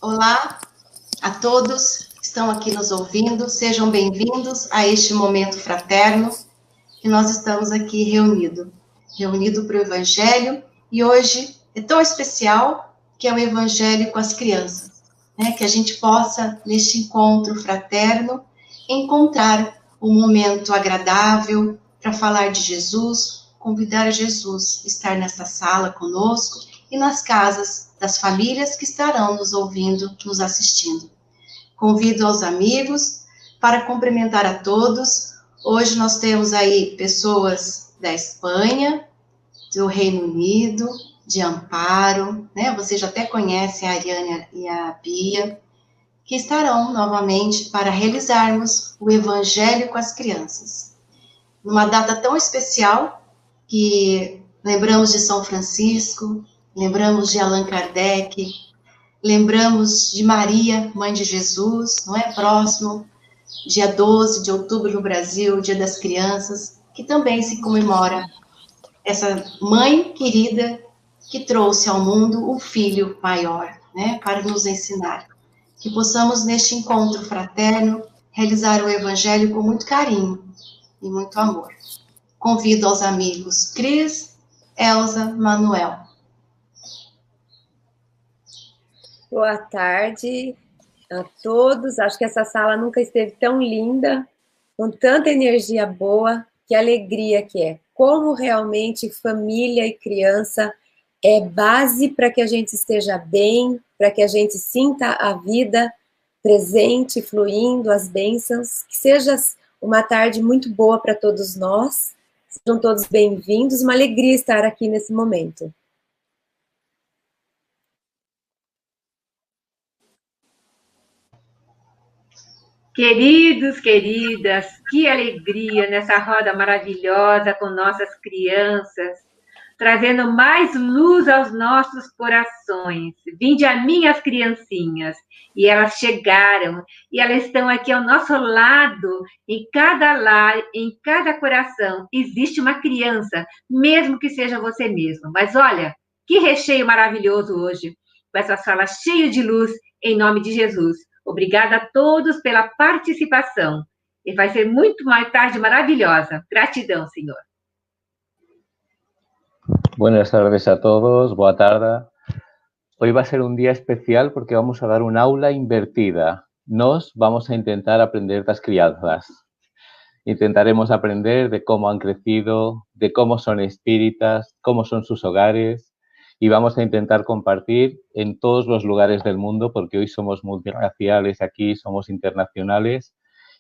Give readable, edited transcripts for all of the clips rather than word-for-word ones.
Olá a todos que estão aqui nos ouvindo, sejam bem-vindos a este momento fraterno que nós estamos aqui reunido para o Evangelho, e hoje é tão especial que é o Evangelho com as crianças, né? Que a gente possa, neste encontro fraterno, encontrar um momento agradável para falar de Jesus, convidar Jesus a estar nessa sala conosco e nas casas das famílias que estarão nos ouvindo, nos assistindo. Convido aos amigos para cumprimentar a todos. Hoje nós temos aí pessoas da Espanha, do Reino Unido, de Amparo, né? Vocês já até conhecem a Ariane e a Bia, que estarão novamente para realizarmos o Evangelho com as crianças. Numa data tão especial que lembramos de São Francisco, lembramos de Allan Kardec, lembramos de Maria, mãe de Jesus, não é? Próximo, dia 12 de outubro no Brasil, Dia das Crianças, que também se comemora essa mãe querida que trouxe ao mundo um filho maior, né? Para nos ensinar. Que possamos, neste encontro fraterno, realizar o Evangelho com muito carinho e muito amor. Convido aos amigos Cris, Elza, Manuel. Boa tarde a todos. Acho que essa sala nunca esteve tão linda, com tanta energia boa, que alegria que é. Como realmente família e criança é base para que a gente esteja bem, para que a gente sinta a vida presente, fluindo, as bênçãos. Que seja uma tarde muito boa para todos nós. Sejam todos bem-vindos. Uma alegria estar aqui nesse momento. Queridos, queridas, que alegria nessa roda maravilhosa com nossas crianças, trazendo mais luz aos nossos corações. Vinde a minhas criancinhas, e elas chegaram, e elas estão aqui ao nosso lado, em cada lar, em cada coração, existe uma criança, mesmo que seja você mesmo. Mas olha, que recheio maravilhoso hoje, com essa sala cheia de luz, em nome de Jesus. Obrigada a todos pela participação. E vai ser muito mais tarde maravilhosa. Gratidão, Senhor. Buenas tardes a todos, boa tarde. Hoy va a ser un día especial porque vamos a dar un aula invertida. Nos vamos a intentar aprender las crianzas. Intentaremos aprender de cómo han crecido, de cómo son espíritas, cómo son sus hogares, y vamos a intentar compartir en todos los lugares del mundo, porque hoy somos multirraciales aquí, somos internacionales,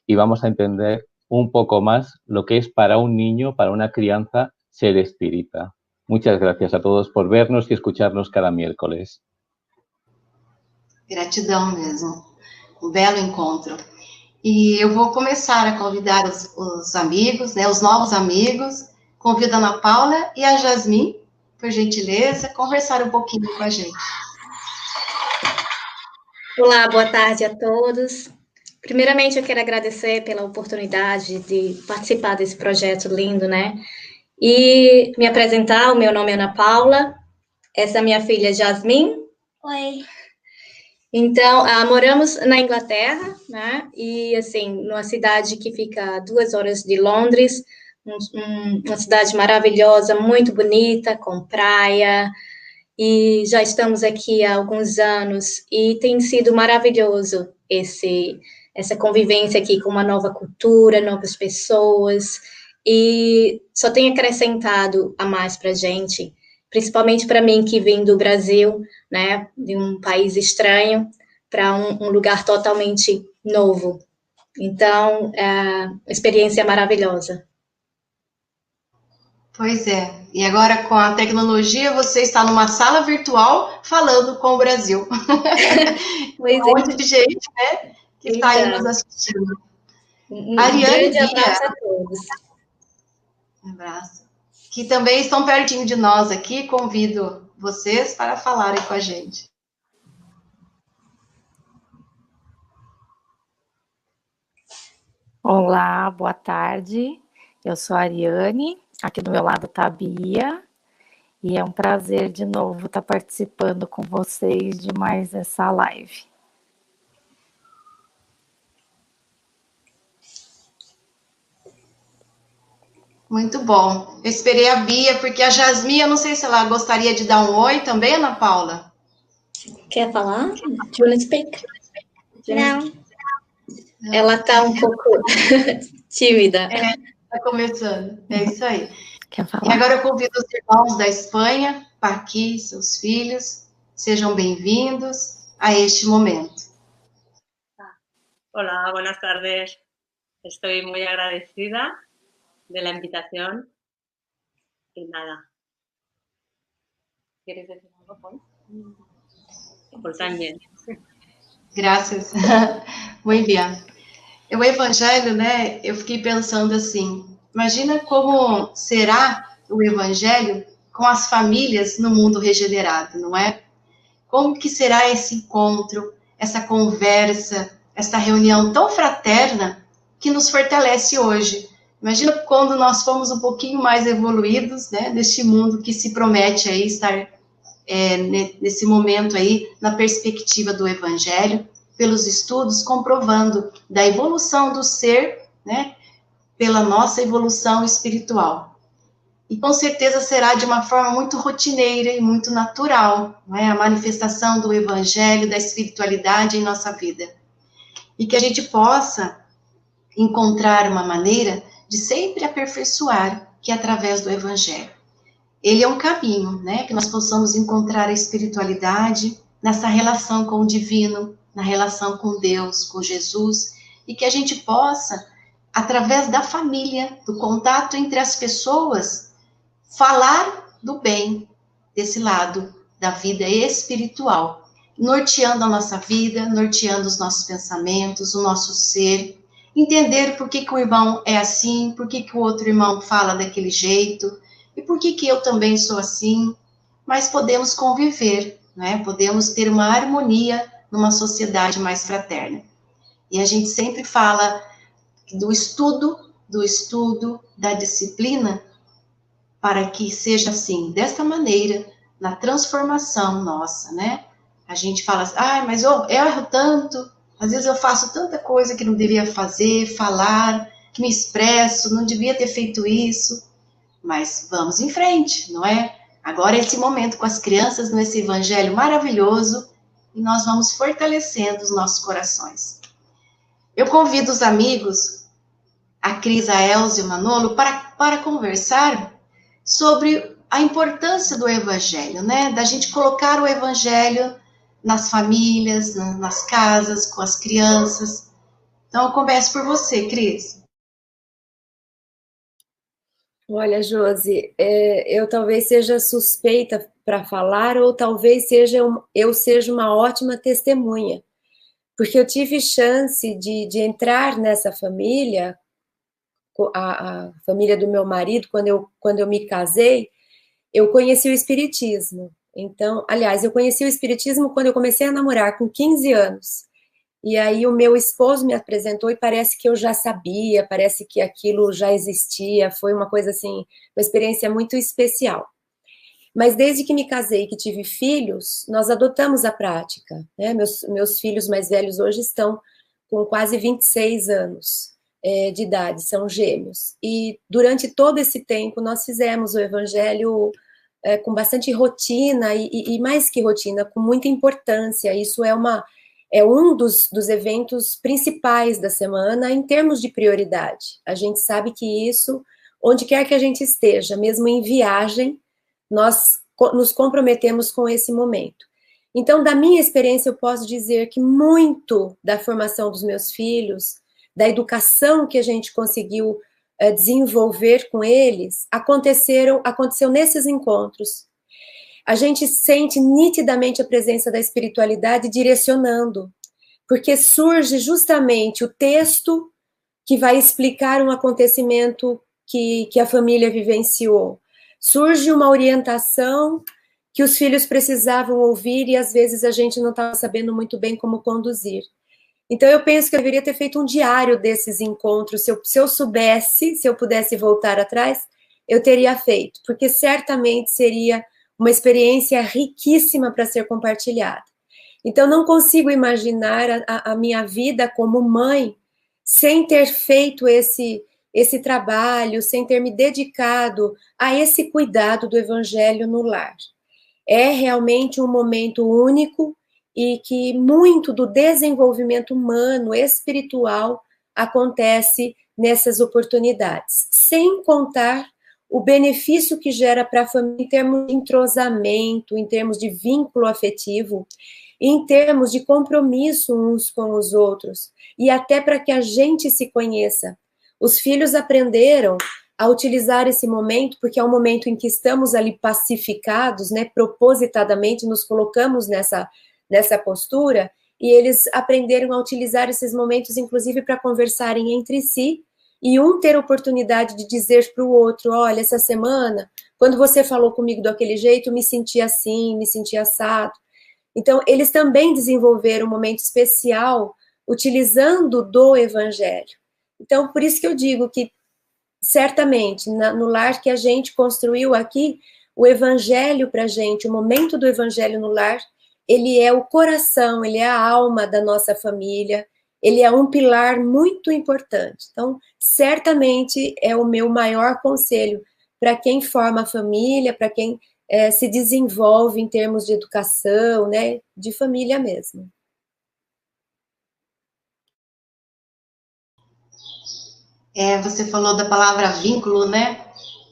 y vamos a entender un poco más lo que es para un niño, para una crianza, ser espírita. Muchas gracias a todos por vernos y escucharnos cada miércoles. Gratidão mesmo. Um belo encontro. E eu vou começar a convidar os amigos, né, os novos amigos. Convido a Ana Paula e a Jasmine, por gentileza, conversar um pouquinho com a gente. Olá, boa tarde a todos. Primeiramente, eu quero agradecer pela oportunidade de participar desse projeto lindo, né? E me apresentar, o meu nome é Ana Paula, essa é a minha filha Jasmine. Oi. Então, moramos na Inglaterra, né? E, assim, numa cidade que fica a 2 horas de Londres, uma cidade maravilhosa, muito bonita, com praia, e já estamos aqui há alguns anos, e tem sido maravilhoso essa convivência aqui com uma nova cultura, novas pessoas, e só tem acrescentado a mais para a gente, principalmente para mim que vim do Brasil, né, de um país estranho, para um lugar totalmente novo. Então, a experiência é maravilhosa. Pois é, e agora com a tecnologia você está numa sala virtual falando com o Brasil. Pois um monte de gente, né, que está aí nos assistindo. Ariane, grande abraço a todos. Um abraço. Que também estão pertinho de nós aqui, convido vocês para falarem com a gente. Olá, boa tarde. Eu sou a Ariane, aqui do meu lado está a Bia, E é um prazer de novo estar participando com vocês de mais essa live. Muito bom. Eu esperei a Bia, porque a Jasmine, eu não sei se ela gostaria de dar um oi também, Ana Paula. Quer falar? Do you want to speak? Não. Ela está um pouco tímida. Está começando. É isso aí. Quer falar? E agora eu convido os irmãos da Espanha, Paqui, seus filhos, sejam bem-vindos a este momento. Hola, buenas tardes. Estoy muy agradecida de la invitación. Y nada. ¿Quieres decir algo, Paul? Paul también. Graças. Muito bem. O Evangelho, né, eu fiquei pensando assim, imagina como será o Evangelho com as famílias no mundo regenerado, não é? Como que será esse encontro, essa conversa, essa reunião tão fraterna que nos fortalece hoje. Imagina quando nós fomos um pouquinho mais evoluídos, né, neste mundo que se promete aí estar nesse momento aí, na perspectiva do Evangelho, pelos estudos, comprovando da evolução do ser, né, pela nossa evolução espiritual. E com certeza será de uma forma muito rotineira e muito natural, não é? A manifestação do Evangelho, da espiritualidade em nossa vida. E que a gente possa encontrar uma maneira de sempre aperfeiçoar, que é através do Evangelho. Ele é um caminho, né? Que nós possamos encontrar a espiritualidade nessa relação com o divino, na relação com Deus, com Jesus, e que a gente possa, através da família, do contato entre as pessoas, falar do bem desse lado da vida espiritual, norteando a nossa vida, norteando os nossos pensamentos, o nosso ser, entender por que o irmão é assim, por que o outro irmão fala daquele jeito, e por que eu também sou assim, mas podemos conviver, né? Podemos ter uma harmonia numa sociedade mais fraterna. E a gente sempre fala do estudo, da disciplina, para que seja assim, desta maneira, na transformação nossa, né? A gente fala assim, mas eu erro tanto, às vezes eu faço tanta coisa que não devia fazer, falar, que me expresso, não devia ter feito isso, mas vamos em frente, não é? Agora esse momento com as crianças, nesse evangelho maravilhoso, e nós vamos fortalecendo os nossos corações. Eu convido os amigos, a Cris, a Elza e o Manolo, para conversar sobre a importância do Evangelho, né? Da gente colocar o Evangelho nas famílias, nas casas, com as crianças. Então, eu começo por você, Cris. Olha, Josi, eu talvez seja suspeita para falar, ou talvez eu seja uma ótima testemunha, porque eu tive chance de entrar nessa família, a família do meu marido, quando eu me casei, eu conheci o Espiritismo. Então, aliás, eu conheci o Espiritismo quando eu comecei a namorar, com 15 anos. E aí o meu esposo me apresentou e parece que eu já sabia, parece que aquilo já existia, foi uma coisa assim, uma experiência muito especial. Mas desde que me casei, que tive filhos, nós adotamos a prática, né? Meus filhos mais velhos hoje estão com quase 26 anos de idade, são gêmeos. E durante todo esse tempo nós fizemos o Evangelho com bastante rotina e mais que rotina, com muita importância. Isso é um dos eventos principais da semana em termos de prioridade. A gente sabe que isso, onde quer que a gente esteja, mesmo em viagem, nós nos comprometemos com esse momento. Então, da minha experiência, eu posso dizer que muito da formação dos meus filhos, da educação que a gente conseguiu desenvolver com eles, aconteceu nesses encontros. A gente sente nitidamente a presença da espiritualidade direcionando, porque surge justamente o texto que vai explicar um acontecimento que a família vivenciou. Surge uma orientação que os filhos precisavam ouvir e às vezes a gente não estava sabendo muito bem como conduzir. Então eu penso que eu deveria ter feito um diário desses encontros, se eu soubesse, se eu pudesse voltar atrás, eu teria feito, porque certamente seria uma experiência riquíssima para ser compartilhada. Então, não consigo imaginar a minha vida como mãe sem ter feito esse trabalho, sem ter me dedicado a esse cuidado do evangelho no lar. É realmente um momento único e que muito do desenvolvimento humano, espiritual, acontece nessas oportunidades, sem contar o benefício que gera para a família em termos de entrosamento, em termos de vínculo afetivo, em termos de compromisso uns com os outros, e até para que a gente se conheça. Os filhos aprenderam a utilizar esse momento, porque é um momento em que estamos ali pacificados, né, propositadamente nos colocamos nessa postura, e eles aprenderam a utilizar esses momentos, inclusive, para conversarem entre si, e um ter oportunidade de dizer para o outro, olha, essa semana, quando você falou comigo daquele jeito, me senti assim, me senti assado. Então, eles também desenvolveram um momento especial utilizando do evangelho. Então, por isso que eu digo que, certamente, no lar que a gente construiu aqui, o evangelho para a gente, o momento do evangelho no lar, ele é o coração, ele é a alma da nossa família, ele é um pilar muito importante. Então, certamente, é o meu maior conselho para quem forma a família, para quem se desenvolve em termos de educação, né, de família mesmo. Você falou da palavra vínculo, né?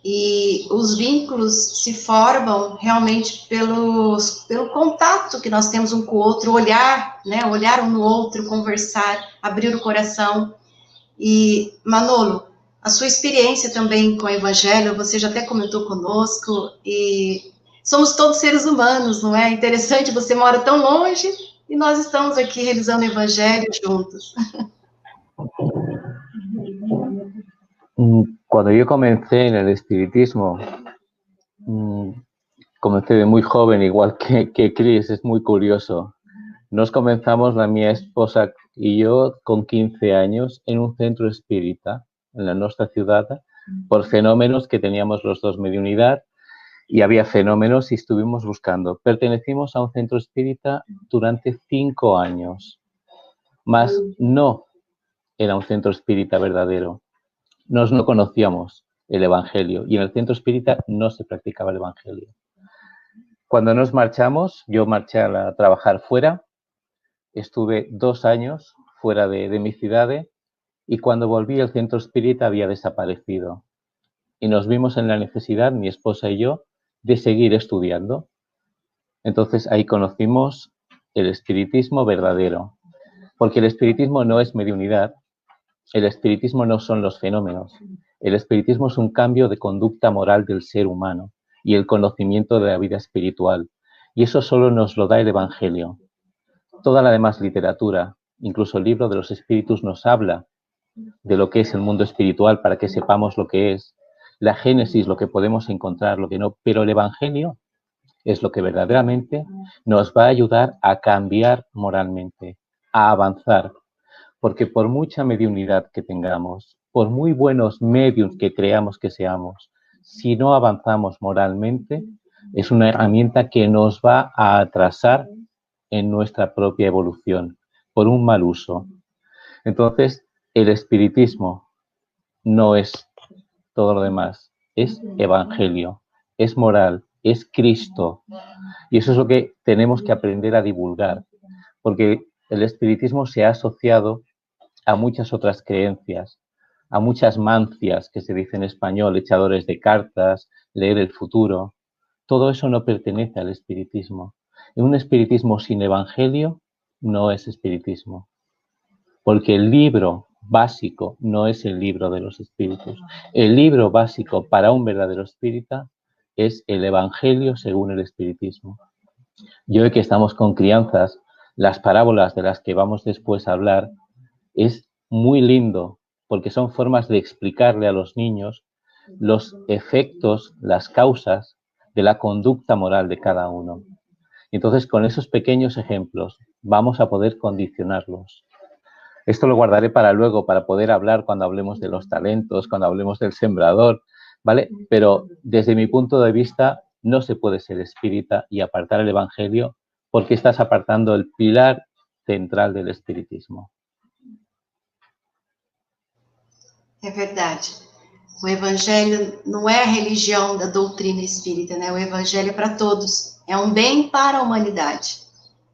E os vínculos se formam realmente pelo contato que nós temos um com o outro, olhar, né? Olhar um no outro, conversar, abrir o coração. E, Manolo, a sua experiência também com o Evangelho, você já até comentou conosco, e somos todos seres humanos, não é? Interessante, você mora tão longe e nós estamos aqui realizando o Evangelho juntos. Cuando yo comencé en el espiritismo, comencé de muy joven, igual que Chris, es muy curioso. Nos comenzamos, mi esposa y yo, con 15 años, en un centro espírita, en nuestra ciudad, por fenómenos que teníamos los dos mediunidad, y había fenómenos y estuvimos buscando. Pertenecimos a un centro espírita durante 5 años, mas no era un centro espírita verdadero. No conocíamos el Evangelio y en el centro espírita no se practicaba el Evangelio. Cuando nos marchamos, yo marché a trabajar fuera, estuve 2 años fuera de mi ciudad y cuando volví el centro espírita había desaparecido. Y nos vimos en la necesidad, mi esposa y yo, de seguir estudiando. Entonces ahí conocimos el espiritismo verdadero, porque el espiritismo no es mediunidad, el espiritismo no son los fenómenos, el espiritismo es un cambio de conducta moral del ser humano y el conocimiento de la vida espiritual, y eso solo nos lo da el Evangelio. Toda la demás literatura, incluso el libro de los espíritus, nos habla de lo que es el mundo espiritual para que sepamos lo que es, la génesis, lo que podemos encontrar, lo que no, pero el Evangelio es lo que verdaderamente nos va a ayudar a cambiar moralmente, a avanzar, porque por mucha mediunidad que tengamos, por muy buenos medios que creamos que seamos, si no avanzamos moralmente, es una herramienta que nos va a atrasar en nuestra propia evolución, por un mal uso. Entonces, el espiritismo no es todo lo demás, es evangelio, es moral, es Cristo. Y eso es lo que tenemos que aprender a divulgar, porque el espiritismo se ha asociado a muchas otras creencias, a muchas mancias que se dice en español, echadores de cartas, leer el futuro. Todo eso no pertenece al espiritismo. Un espiritismo sin evangelio no es espiritismo, porque el libro básico no es el libro de los espíritus. El libro básico para un verdadero espírita es el evangelio según el espiritismo. Y hoy que estamos con crianzas, las parábolas de las que vamos después a hablar, es muy lindo, porque son formas de explicarle a los niños los efectos, las causas de la conducta moral de cada uno. Entonces, con esos pequeños ejemplos, vamos a poder condicionarlos. Esto lo guardaré para luego, para poder hablar cuando hablemos de los talentos, cuando hablemos del sembrador, ¿vale? Pero desde mi punto de vista no se puede ser espírita y apartar el Evangelio porque estás apartando el pilar central del espiritismo. É verdade. O Evangelho não é a religião da doutrina espírita, né? O Evangelho é para todos. É um bem para a humanidade.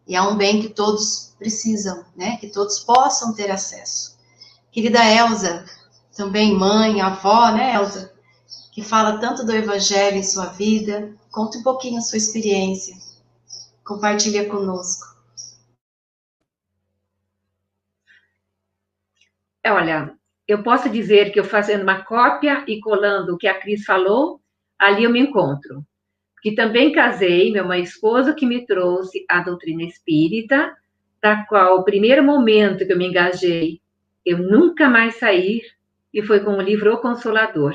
E é um bem que todos precisam, né? Que todos possam ter acesso. Querida Elza, também mãe, avó, né, Elza? Que fala tanto do Evangelho em sua vida. Conta um pouquinho a sua experiência. Compartilha conosco. Olha, eu posso dizer que eu fazendo uma cópia e colando o que a Cris falou, ali eu me encontro. Que também casei, meu esposo que me trouxe a doutrina espírita, da qual o primeiro momento que eu me engajei, eu nunca mais saí, e foi com o livro O Consolador,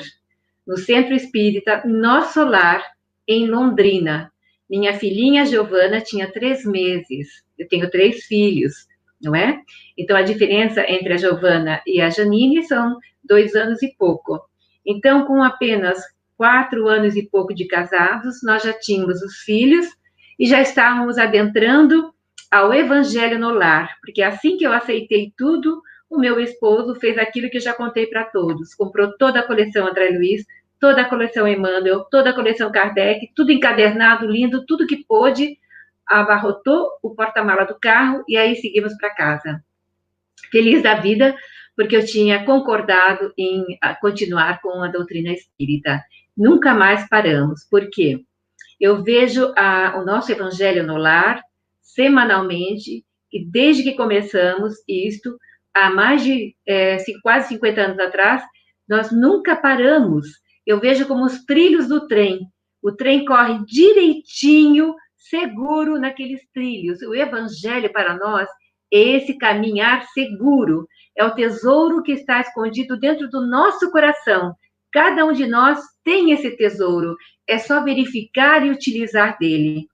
no Centro Espírita Nosso Lar, em Londrina. Minha filhinha Giovana tinha 3 meses, eu tenho 3 filhos, não é? Então, a diferença entre a Giovana e a Janine são 2 anos e pouco. Então, com apenas 4 anos e pouco de casados, nós já tínhamos os filhos e já estávamos adentrando ao Evangelho no Lar, porque assim que eu aceitei tudo, o meu esposo fez aquilo que eu já contei para todos, comprou toda a coleção André Luiz, toda a coleção Emmanuel, toda a coleção Kardec, tudo encadernado, lindo, tudo que pôde, abarrotou o porta-mala do carro e aí seguimos para casa. Feliz da vida, porque eu tinha concordado em continuar com a doutrina espírita. Nunca mais paramos. Por quê? Eu vejo o nosso Evangelho no Lar, semanalmente, e desde que começamos isto, há mais de quase 50 anos atrás, nós nunca paramos. Eu vejo como os trilhos do trem. O trem corre direitinho, seguro naqueles trilhos. O Evangelho para nós é esse caminhar seguro. É o tesouro que está escondido dentro do nosso coração. Cada um de nós tem esse tesouro. É só verificar e utilizar dele.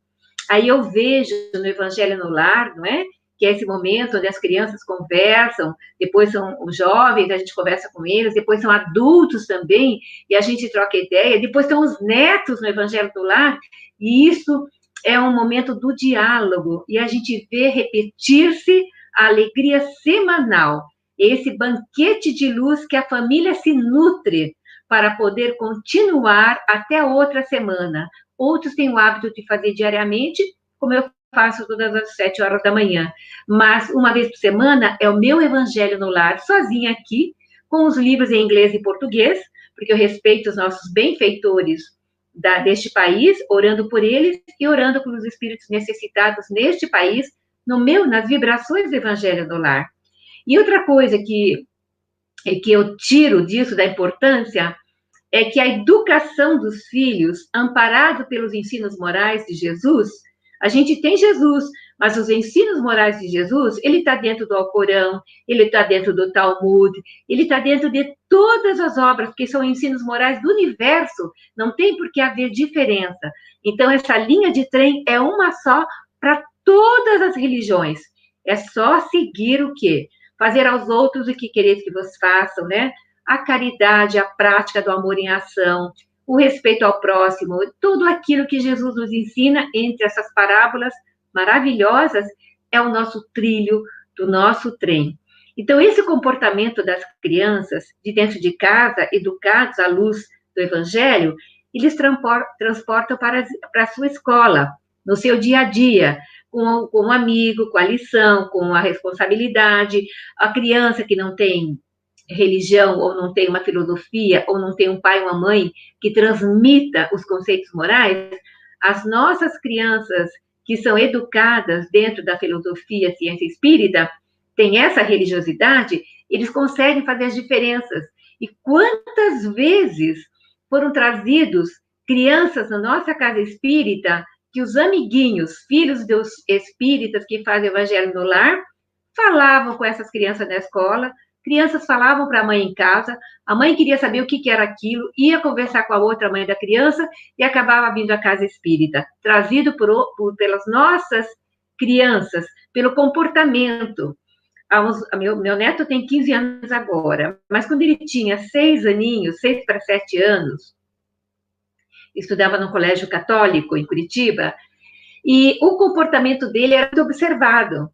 Aí eu vejo no Evangelho no Lar, não é? Que é esse momento onde as crianças conversam, depois são os jovens, a gente conversa com eles, depois são adultos também, e a gente troca ideia, depois são os netos no Evangelho do Lar, e isso é um momento do diálogo, e a gente vê repetir-se a alegria semanal, esse banquete de luz que a família se nutre para poder continuar até a outra semana. Outros têm o hábito de fazer diariamente, como eu faço todas as 7 horas da manhã. Mas, uma vez por semana, é o meu Evangelho no Lar, sozinha aqui, com os livros em inglês e português, porque eu respeito os nossos benfeitores deste país, orando por eles e orando pelos espíritos necessitados neste país, nas vibrações do Evangelho no Lar. E outra coisa que eu tiro disso, da importância, é que a educação dos filhos, amparado pelos ensinos morais de Jesus, a gente tem Jesus, mas os ensinos morais de Jesus, ele está dentro do Alcorão, ele está dentro do Talmud, ele está dentro de todas as obras, porque são ensinos morais do universo, não tem por que haver diferença. Então, essa linha de trem é uma só para todas as religiões. É só seguir o quê? Fazer aos outros o que quereis que vos façam, né? A caridade, a prática do amor em ação, o respeito ao próximo, tudo aquilo que Jesus nos ensina entre essas parábolas maravilhosas é o nosso trilho do nosso trem. Então, esse comportamento das crianças de dentro de casa, educados à luz do Evangelho, eles transportam para a sua escola, no seu dia a dia, com um amigo, com a lição, com a responsabilidade. A criança que não tem religião, ou não tem uma filosofia, ou não tem um pai ou uma mãe que transmita os conceitos morais, as nossas crianças que são educadas dentro da filosofia, ciência espírita, têm essa religiosidade, eles conseguem fazer as diferenças. E quantas vezes foram trazidos crianças na nossa casa espírita, que os amiguinhos, filhos dos espíritas que fazem o Evangelho no Lar, falavam com essas crianças na escola, crianças falavam para a mãe em casa, a mãe queria saber o que era aquilo, ia conversar com a outra mãe da criança e acabava vindo à casa espírita, trazido pelas nossas crianças, pelo comportamento. Meu neto tem 15 anos agora, mas quando ele tinha 6 aninhos, 6 para 7 anos, estudava no colégio católico em Curitiba, e o comportamento dele era muito observado.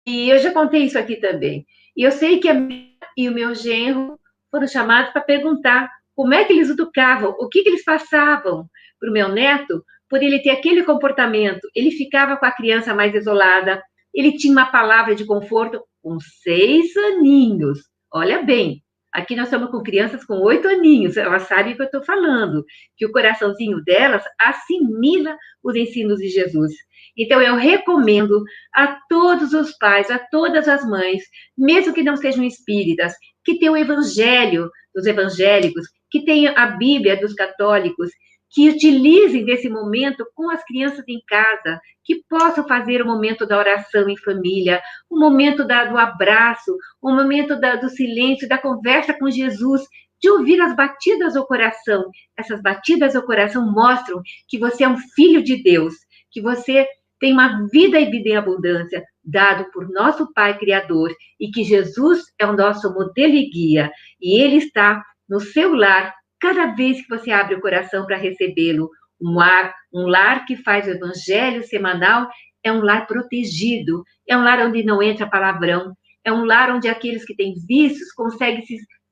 E eu já contei isso aqui também. E eu sei que a minha e o meu genro foram chamados para perguntar como é que eles educavam, o que eles passavam para o meu neto, por ele ter aquele comportamento. Ele ficava com a criança mais isolada, ele tinha uma palavra de conforto com 6 aninhos. Olha bem, aqui nós estamos com crianças com 8 aninhos, elas sabem o que eu estou falando, que o coraçãozinho delas assimila os ensinos de Jesus. Então, eu recomendo a todos os pais, a todas as mães, mesmo que não sejam espíritas, que tenham o evangelho dos evangélicos, que tenham a Bíblia dos católicos, que utilizem desse momento com as crianças em casa, que possam fazer o momento da oração em família, o momento do abraço, o momento do silêncio, da conversa com Jesus, de ouvir as batidas do coração. Essas batidas do coração mostram que você é um filho de Deus, que você tem uma vida e vida em abundância, dado por nosso Pai Criador, e que Jesus é o nosso modelo e guia, e Ele está no seu lar, cada vez que você abre o coração para recebê-lo. Um lar que faz o evangelho semanal é um lar protegido, é um lar onde não entra palavrão, é um lar onde aqueles que têm vícios conseguem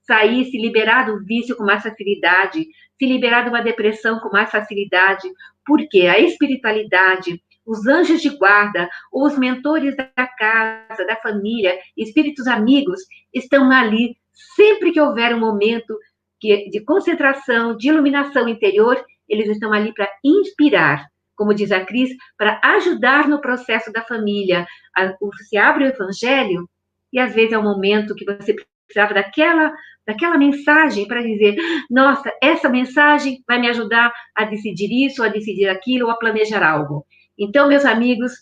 sair, se liberar do vício com mais facilidade, se liberar de uma depressão com mais facilidade, porque a espiritualidade, os anjos de guarda, ou os mentores da casa, da família, espíritos amigos, estão ali sempre que houver um momento de concentração, de iluminação interior, eles estão ali para inspirar, como diz a Cris, para ajudar no processo da família. Se abre o evangelho, e às vezes é um momento que você precisava daquela mensagem para dizer, nossa, essa mensagem vai me ajudar a decidir isso, a decidir aquilo, ou a planejar algo. Então, meus amigos,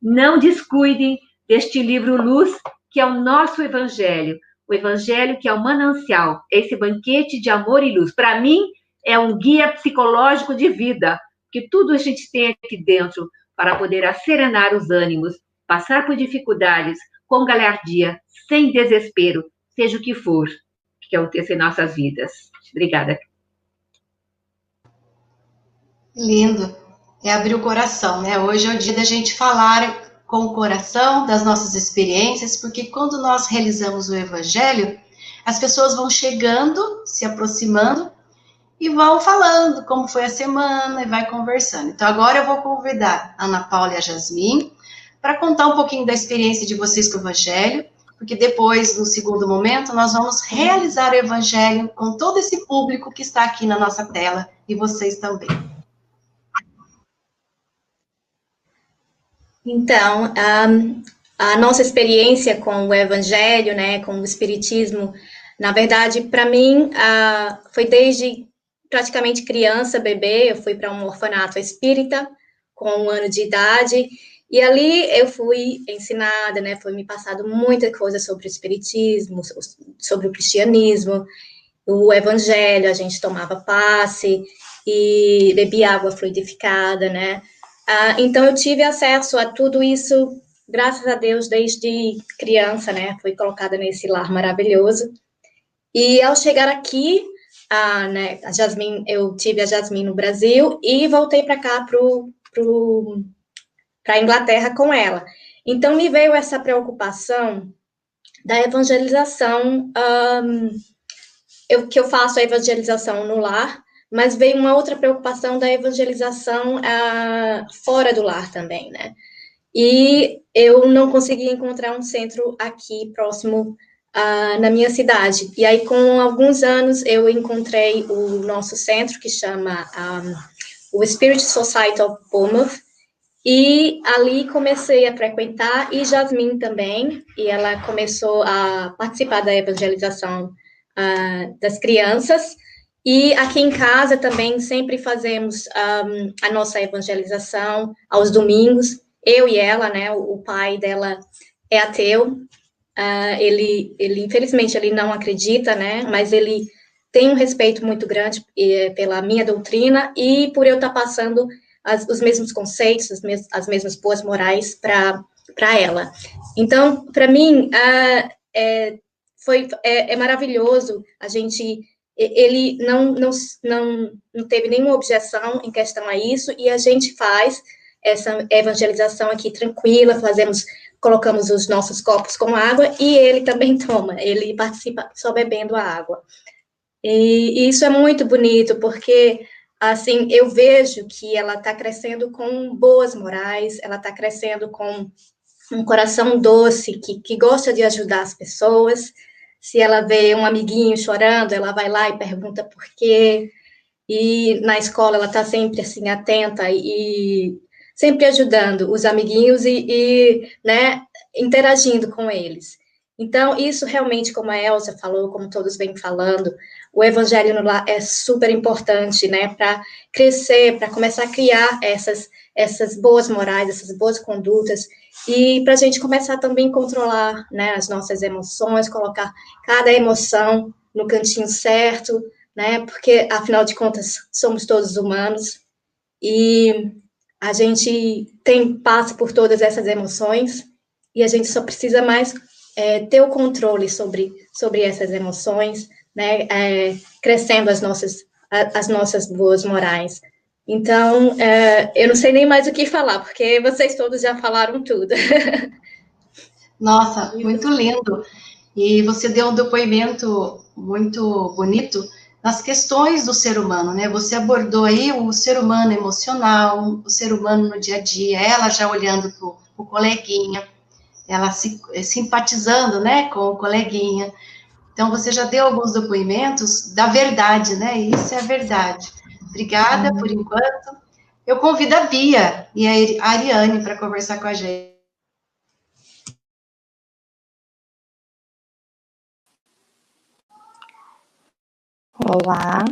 não descuidem deste livro Luz, que é o nosso evangelho. O evangelho que é o manancial, esse banquete de amor e luz. Para mim, é um guia psicológico de vida, que tudo a gente tem aqui dentro para poder acerenar os ânimos, passar por dificuldades com galhardia, sem desespero, seja o que for que aconteça em nossas vidas. Obrigada. Lindo. É abrir o coração, né? Hoje é o dia da gente falar com o coração das nossas experiências, porque quando nós realizamos o evangelho, as pessoas vão chegando, se aproximando e vão falando como foi a semana e vai conversando. Então agora eu vou convidar a Ana Paula e a Jasmin para contar um pouquinho da experiência de vocês com o evangelho, porque depois, no segundo momento, nós vamos realizar o evangelho com todo esse público que está aqui na nossa tela e vocês também. Então, a nossa experiência com o Evangelho, né, com o Espiritismo, na verdade, para mim, foi desde praticamente criança, bebê. Eu fui para um orfanato espírita com 1 ano de idade, e ali eu fui ensinada, né, foi me passado muita coisa sobre o Espiritismo, sobre o cristianismo, o Evangelho. A gente tomava passe e bebia água fluidificada, né. Então, eu tive acesso a tudo isso, graças a Deus, desde criança, né? Fui colocada nesse lar maravilhoso. E ao chegar aqui, né, eu tive a Jasmin no Brasil e voltei para cá, para a Inglaterra com ela. Então, me veio essa preocupação da evangelização, que eu faço a evangelização no lar, mas veio uma outra preocupação da evangelização fora do lar também, né? E eu não consegui encontrar um centro aqui próximo na minha cidade. E aí, com alguns anos, eu encontrei o nosso centro, que chama o Spirit Society of Bournemouth, e ali comecei a frequentar, e Jasmin também, e ela começou a participar da evangelização das crianças. E aqui em casa também sempre fazemos a nossa evangelização aos domingos, eu e ela, né? O pai dela é ateu, ele infelizmente ele não acredita, né? Mas ele tem um respeito muito grande pela minha doutrina e por eu estar passando os mesmos conceitos, as mesmas boas morais para ela. Então, para mim, é maravilhoso a gente ele não teve nenhuma objeção em questão a isso, e a gente faz essa evangelização aqui tranquila, colocamos os nossos copos com água, e ele também toma, ele participa só bebendo a água. E isso é muito bonito, porque, assim, eu vejo que ela está crescendo com boas morais, ela está crescendo com um coração doce, que gosta de ajudar as pessoas. Se ela vê um amiguinho chorando, ela vai lá e pergunta por quê. E na escola ela está sempre, assim, atenta e sempre ajudando os amiguinhos né, interagindo com eles. Então, isso realmente, como a Elza falou, como todos vêm falando, o Evangelho no Lar é super importante, né, para crescer, para começar a criar essas boas morais, essas boas condutas, e para a gente começar também a controlar, né, as nossas emoções, colocar cada emoção no cantinho certo, né, porque, afinal de contas, somos todos humanos, e a gente passa por todas essas emoções, e a gente só precisa mais ter o controle sobre essas emoções, né, crescendo as nossas boas morais. Então, eu não sei nem mais o que falar, porque vocês todos já falaram tudo. Nossa, muito lindo. E você deu um depoimento muito bonito nas questões do ser humano, né? Você abordou aí o ser humano emocional, o ser humano no dia a dia, ela já olhando para o coleguinha, ela simpatizando, né, com o coleguinha. Então, você já deu alguns depoimentos da verdade, né? Isso é a verdade. Obrigada por enquanto. Eu convido a Bia e a Ariane para conversar com a gente. Olá.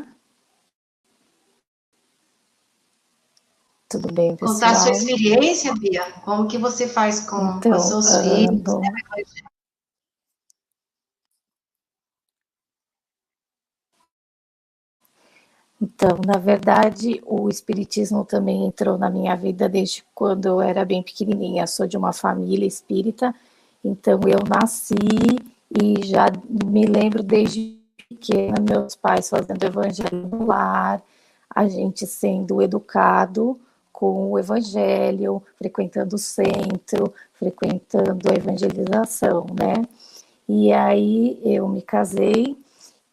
Tudo bem, pessoal? Contar a sua experiência, Bia. Como que você faz com os seus filhos? Então, na verdade, o espiritismo também entrou na minha vida desde quando eu era bem pequenininha. Sou de uma família espírita, então eu nasci e já me lembro desde pequena meus pais fazendo evangelho no lar, a gente sendo educado com o evangelho, frequentando o centro, frequentando a evangelização, né? E aí eu me casei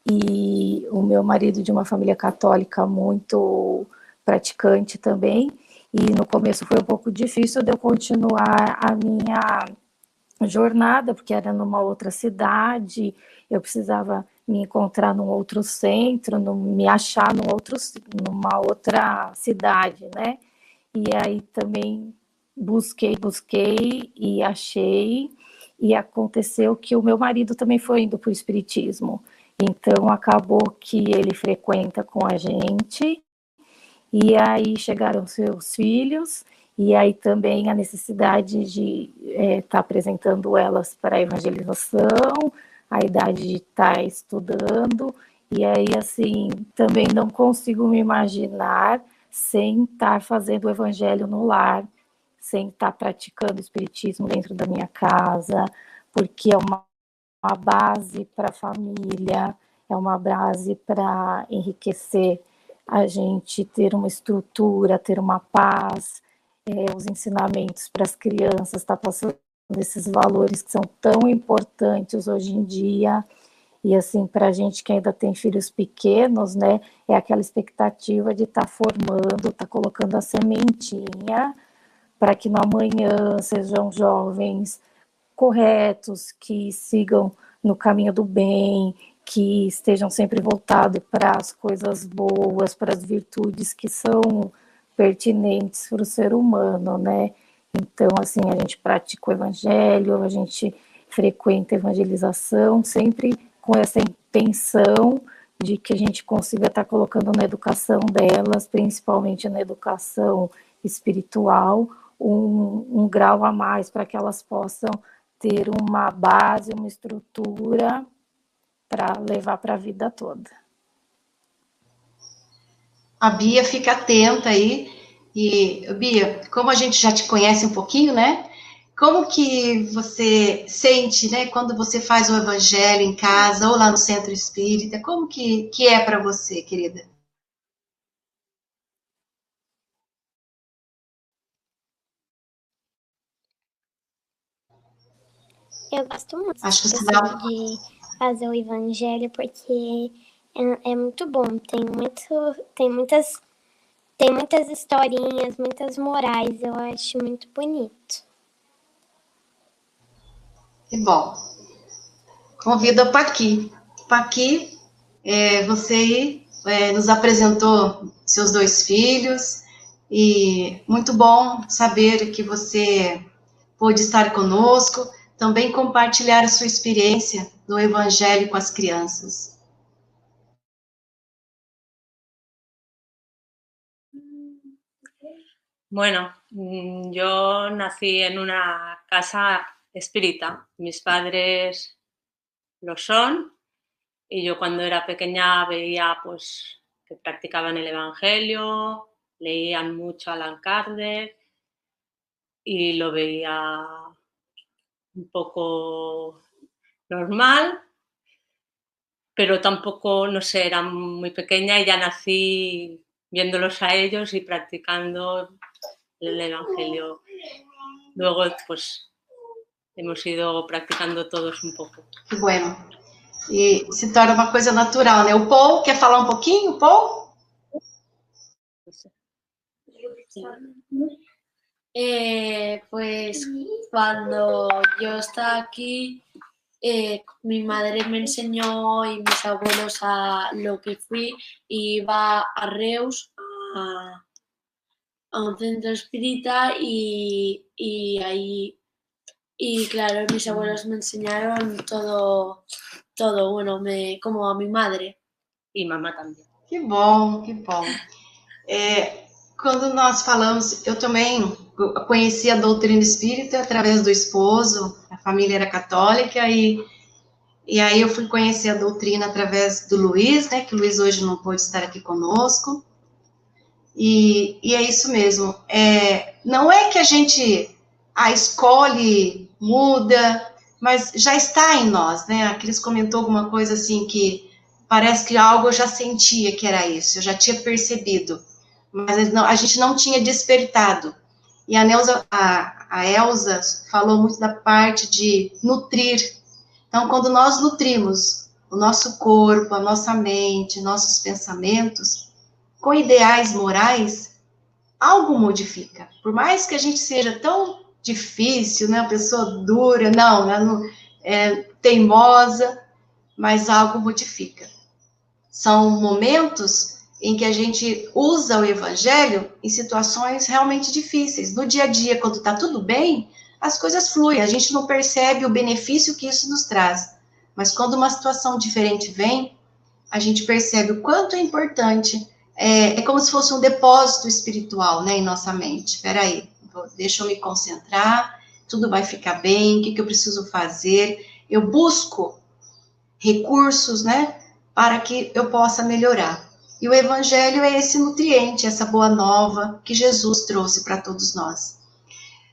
e o meu marido de uma família católica muito praticante também, e no começo foi um pouco difícil de eu continuar a minha jornada, porque era numa outra cidade, eu precisava me encontrar num outro centro, me achar numa outra cidade, né? E aí também busquei e achei, e aconteceu que o meu marido também foi indo para o espiritismo. Então, acabou que ele frequenta com a gente, e aí chegaram seus filhos, e aí também a necessidade de estar apresentando elas para a evangelização, a idade de estar estudando, e aí, assim, também não consigo me imaginar sem estar fazendo o evangelho no lar, sem estar praticando o espiritismo dentro da minha casa, porque é uma base para a família, é uma base para enriquecer a gente, ter uma estrutura, ter uma paz, os ensinamentos para as crianças, tá passando esses valores que são tão importantes hoje em dia, e assim, para a gente que ainda tem filhos pequenos, né, é aquela expectativa de estar formando, estar colocando a sementinha, para que no amanhã sejam jovens corretos, que sigam no caminho do bem, que estejam sempre voltados para as coisas boas, para as virtudes que são pertinentes para o ser humano, né? Então, assim, a gente pratica o evangelho, a gente frequenta a evangelização, sempre com essa intenção de que a gente consiga estar colocando na educação delas, principalmente na educação espiritual, um grau a mais para que elas possam ter uma base, uma estrutura para levar para a vida toda. A Bia fica atenta aí. E, Bia, como a gente já te conhece um pouquinho, né? como que você sente, né, quando você faz o evangelho em casa ou lá no centro espírita? Como que é para você, querida? Eu gosto muito Acho que você dá... de fazer o evangelho porque é muito bom. Tem muitas historinhas, muitas morais. Eu acho muito bonito. Que bom. Convido a Paqui. Paqui, você nos apresentou seus 2 filhos e muito bom saber que você pôde estar conosco, também compartilhar a sua experiência no Evangelho com as crianças. Bueno, yo nací en una casa espírita. Mis padres lo son y yo cuando era pequeña veía pues que practicaban el Evangelio, leían mucho Allan Kardec y lo veía un poco normal, pero tampoco, no sé, era muy pequeña y ya nací viéndolos a ellos y practicando el Evangelio. Luego, pues, hemos ido practicando todos um pouco. Que bueno. E se torna uma coisa natural, né? O Paul, quer falar um pouquinho, Paul? Pues cuando yo estaba aquí, mi madre me enseñó y mis abuelos a lo que fui, iba a Reus a un centro espírita y ahí, y claro, mis abuelos me enseñaron todo, bueno, como a mi madre. E mamá também. Que bom, que bom. Quando nós falamos, eu também conheci a doutrina espírita através do esposo, a família era católica, e aí eu fui conhecer a doutrina através do Luiz, né, que o Luiz hoje não pôde estar aqui conosco, e é isso mesmo. Não é que a gente escolhe, muda, mas já está em nós, né? A Cris comentou alguma coisa assim que parece que algo eu já sentia que era isso, eu já tinha percebido, mas não, a gente não tinha despertado. E a Elza falou muito da parte de nutrir. Então, quando nós nutrimos o nosso corpo, a nossa mente, nossos pensamentos, com ideais morais, algo modifica. Por mais que a gente seja tão difícil, né, uma pessoa dura, teimosa, mas algo modifica. São momentos em que a gente usa o evangelho em situações realmente difíceis. No dia a dia, quando está tudo bem, as coisas fluem, a gente não percebe o benefício que isso nos traz. Mas quando uma situação diferente vem, a gente percebe o quanto é importante. É como se fosse um depósito espiritual, né, em nossa mente. Espera aí, deixa eu me concentrar, tudo vai ficar bem, o que eu preciso fazer? Eu busco recursos, né, para que eu possa melhorar. E o evangelho é esse nutriente, essa boa nova que Jesus trouxe para todos nós.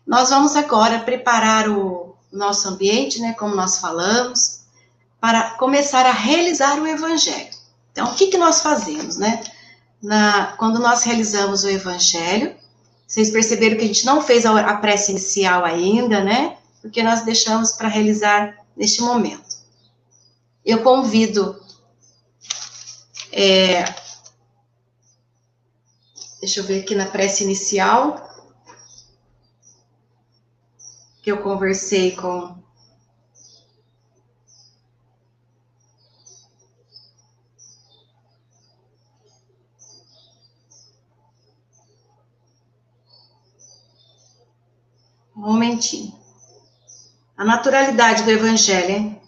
Nós vamos agora preparar o nosso ambiente, né, como nós falamos, para começar a realizar o evangelho. Então, o que nós fazemos, né? Quando nós realizamos o evangelho, vocês perceberam que a gente não fez a prece inicial ainda, né? Porque nós deixamos para realizar neste momento. Eu convido... deixa eu ver aqui na prece inicial, que eu conversei com... Um momentinho. A naturalidade do evangelho, hein?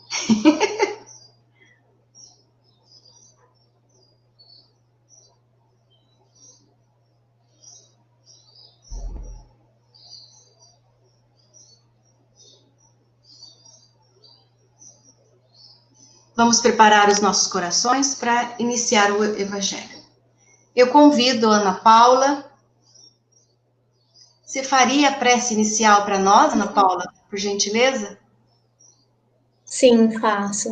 Vamos preparar os nossos corações para iniciar o evangelho. Eu convido a Ana Paula, Você faria a prece inicial para nós, Ana Paula, por gentileza? Sim, faço.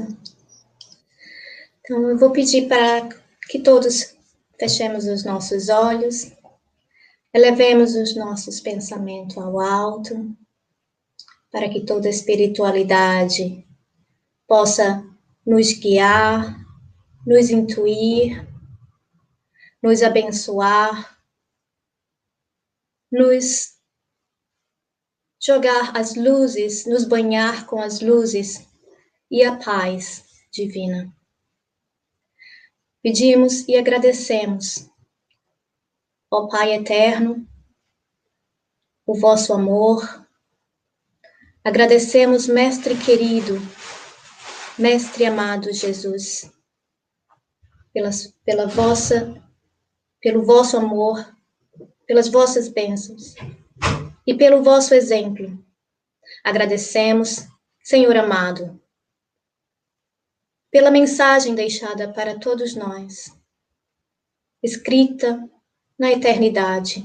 Então, eu vou pedir para que todos fechemos os nossos olhos, elevemos os nossos pensamentos ao alto, para que toda a espiritualidade possa nos guiar, nos intuir, nos abençoar, nos jogar as luzes, nos banhar com as luzes e a paz divina. Pedimos e agradecemos, ó Pai eterno, o vosso amor. Agradecemos, Mestre querido, Mestre amado Jesus, pelo vosso amor, pelas vossas bênçãos e pelo vosso exemplo. Agradecemos, Senhor amado, pela mensagem deixada para todos nós, escrita na eternidade.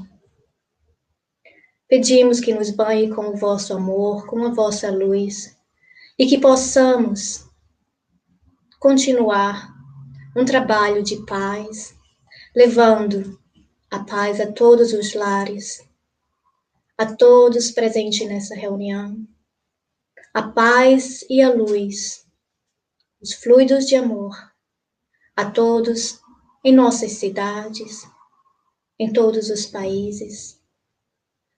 Pedimos que nos banhe com o vosso amor, com a vossa luz, e que possamos continuar um trabalho de paz, levando a paz a todos os lares, a todos presentes nessa reunião, a paz e a luz, os fluidos de amor, a todos em nossas cidades, em todos os países,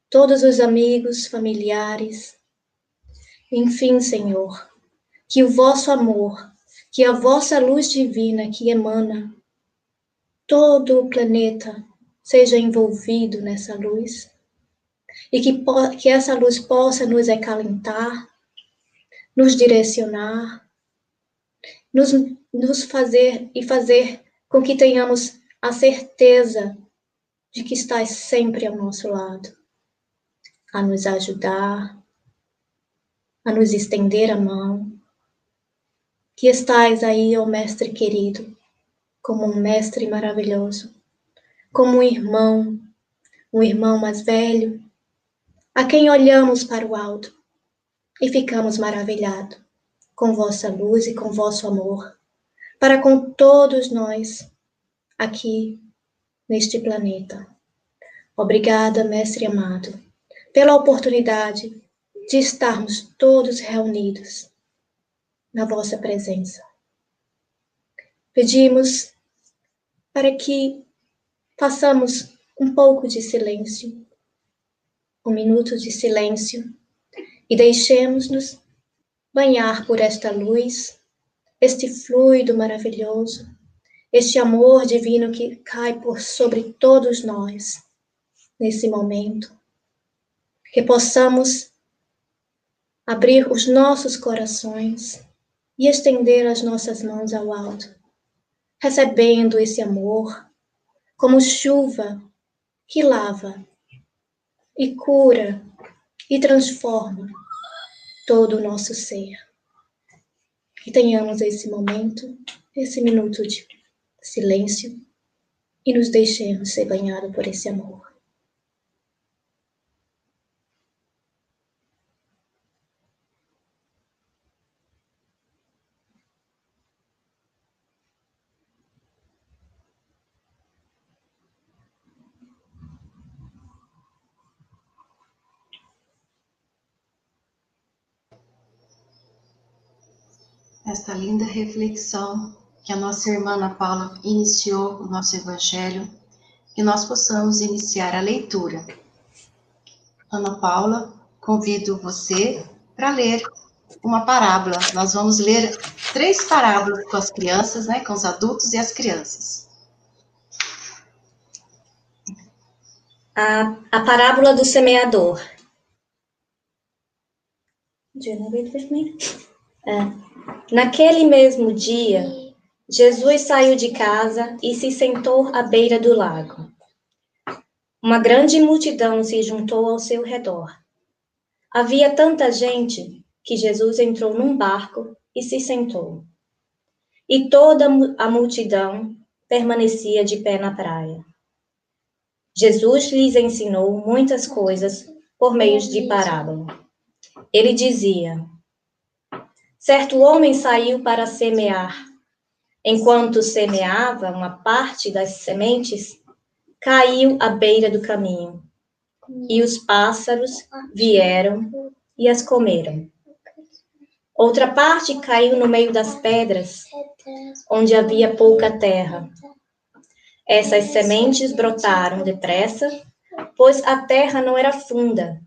todos os amigos, familiares. Enfim, Senhor, que o vosso amor, que a vossa luz divina que emana todo o planeta seja envolvido nessa luz e que essa luz possa nos acalentar, nos direcionar, nos fazer e fazer com que tenhamos a certeza de que estás sempre ao nosso lado, a nos ajudar, a nos estender a mão, que estás aí, ó Mestre querido, como um mestre maravilhoso, como um irmão mais velho, a quem olhamos para o alto e ficamos maravilhados com vossa luz e com vosso amor, para com todos nós aqui neste planeta. Obrigada, Mestre amado, pela oportunidade de estarmos todos reunidos na vossa presença. Pedimos para que façamos um pouco de silêncio, um minuto de silêncio, e deixemos-nos banhar por esta luz, este fluido maravilhoso, este amor divino que cai por sobre todos nós nesse momento. Que possamos abrir os nossos corações e estender as nossas mãos ao alto, recebendo esse amor como chuva que lava e cura e transforma todo o nosso ser. Que tenhamos esse momento, esse minuto de silêncio e nos deixemos ser banhados por esse amor. Esta linda reflexão que a nossa irmã Ana Paula iniciou o nosso Evangelho, que nós possamos iniciar a leitura. Ana Paula, convido você para ler uma parábola. Nós vamos ler 3 parábolas com as crianças, né, com os adultos e as crianças. A parábola do semeador. Naquele mesmo dia, Jesus saiu de casa e se sentou à beira do lago. Uma grande multidão se juntou ao seu redor. Havia tanta gente que Jesus entrou num barco e se sentou. E toda a multidão permanecia de pé na praia. Jesus lhes ensinou muitas coisas por meio de parábola. Ele dizia: certo homem saiu para semear. Enquanto semeava, uma parte das sementes caiu à beira do caminho, e os pássaros vieram e as comeram. Outra parte caiu no meio das pedras, onde havia pouca terra. Essas sementes brotaram depressa, pois a terra não era funda.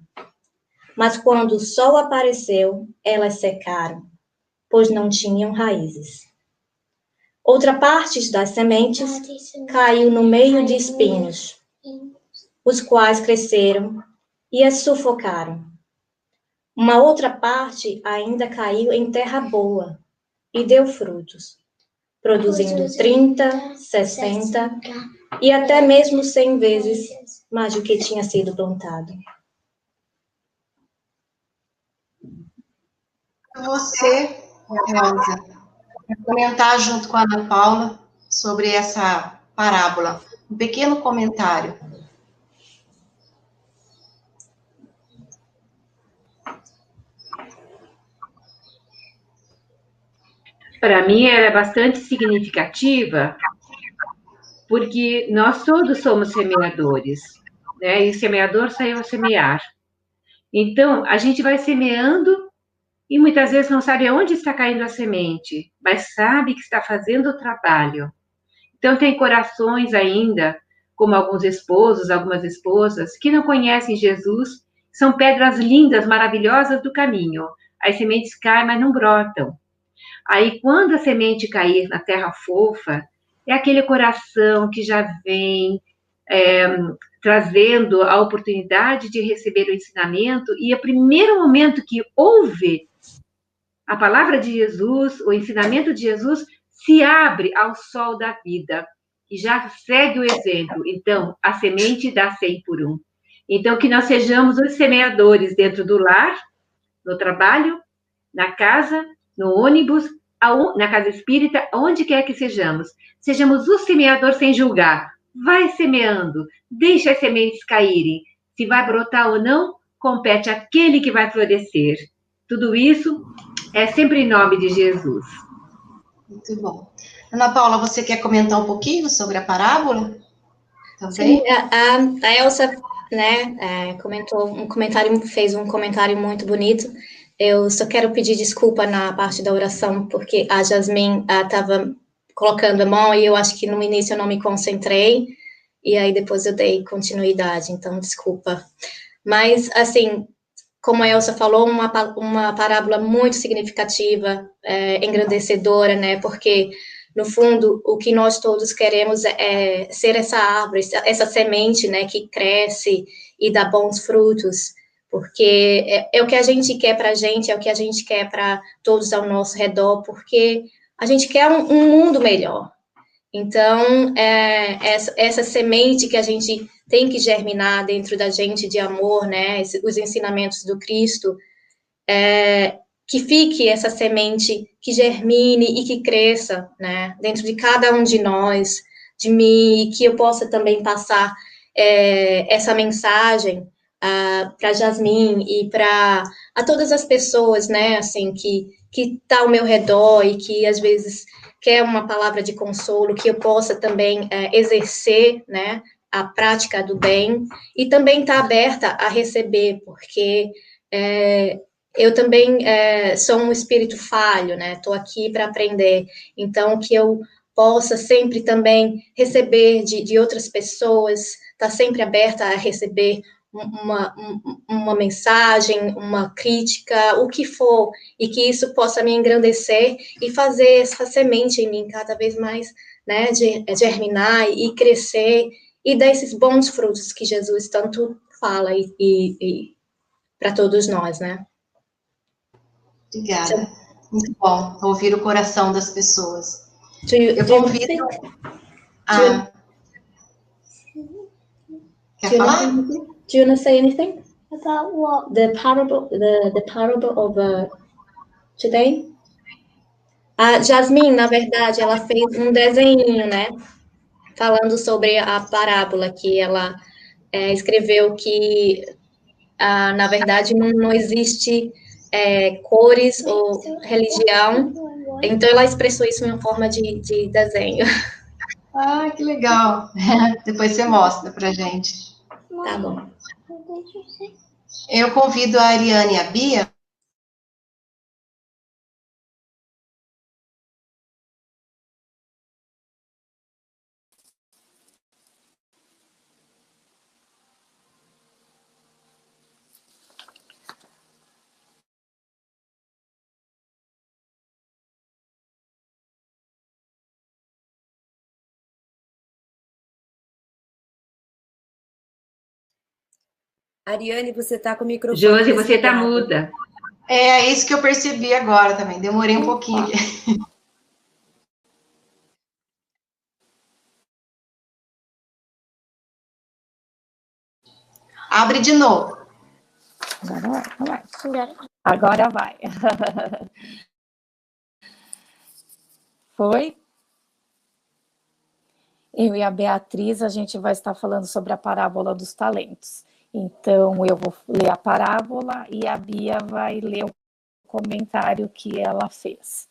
Mas quando o sol apareceu, elas secaram, pois não tinham raízes. Outra parte das sementes caiu no meio de espinhos, os quais cresceram e as sufocaram. Uma outra parte ainda caiu em terra boa e deu frutos, produzindo 30, 60 e até mesmo 100 vezes mais do que tinha sido plantado. Você, Rosa, comentar junto com a Ana Paula sobre essa parábola. Um pequeno comentário. Para mim, ela é bastante significativa, porque nós todos somos semeadores, né? E o semeador saiu a semear. Então, a gente vai semeando e muitas vezes não sabe onde está caindo a semente, mas sabe que está fazendo o trabalho. Então, tem corações ainda, como alguns esposos, algumas esposas, que não conhecem Jesus, são pedras lindas, maravilhosas do caminho. As sementes caem, mas não brotam. Aí, quando a semente cair na terra fofa, é aquele coração que já vem trazendo a oportunidade de receber o ensinamento, e o primeiro momento que ouve a palavra de Jesus, o ensinamento de Jesus, se abre ao sol da vida e já segue o exemplo. Então, a semente dá 100 por 1. Então, que nós sejamos os semeadores dentro do lar, no trabalho, na casa, no ônibus, na casa espírita, onde quer que sejamos. Sejamos o semeador sem julgar. Vai semeando, deixa as sementes caírem. Se vai brotar ou não, compete àquele que vai florescer. Tudo isso é sempre em nome de Jesus. Muito bom. Ana Paula, você quer comentar um pouquinho sobre a parábola? Também? Sim, a Elsa, né, fez um comentário muito bonito. Eu só quero pedir desculpa na parte da oração, porque a Jasmine estava colocando a mão e eu acho que no início eu não me concentrei, e aí depois eu dei continuidade, então desculpa. Mas, assim, como a Elsa falou, uma parábola muito significativa, engrandecedora, né, porque, no fundo, o que nós todos queremos é ser essa árvore, essa semente, né, que cresce e dá bons frutos, porque é o que a gente quer para a gente, é o que a gente quer para todos ao nosso redor, porque a gente quer um mundo melhor. Então, essa semente que a gente tem que germinar dentro da gente de amor, né, os ensinamentos do Cristo, que fique essa semente, que germine e que cresça, né, dentro de cada um de nós, de mim, e que eu possa também passar essa mensagem para Jasmine e para todas as pessoas, né, assim, que tá ao meu redor e que às vezes quer uma palavra de consolo, que eu possa também exercer, né, a prática do bem e também estar aberta a receber, porque eu também sou um espírito falho, né, estou aqui para aprender, então que eu possa sempre também receber de outras pessoas, estar sempre aberta a receber uma mensagem, uma crítica, o que for, e que isso possa me engrandecer e fazer essa semente em mim cada vez mais, né, germinar e crescer e dar esses bons frutos que Jesus tanto fala e para todos nós, né? Obrigada. Muito bom ouvir o coração das pessoas. Eu convido Quer falar? Do you want to say anything about what the parable of today? A Jasmine, na verdade, ela fez um desenho, né, falando sobre a parábola que ela escreveu que, na verdade, não existe cores ou religião. Então, ela expressou isso em uma forma de desenho. Ah, que legal. Depois você mostra pra gente. Tá bom. Eu convido a Ariane e a Bia. Ariane, você está com o microfone Josi, você está desligado. muda. É isso que eu percebi agora também. Demorei um pouquinho. Abre de novo. Agora vai. Foi? Eu e a Beatriz, a gente vai estar falando sobre a parábola dos talentos. Então, eu vou ler a parábola e a Bia vai ler o comentário que ela fez.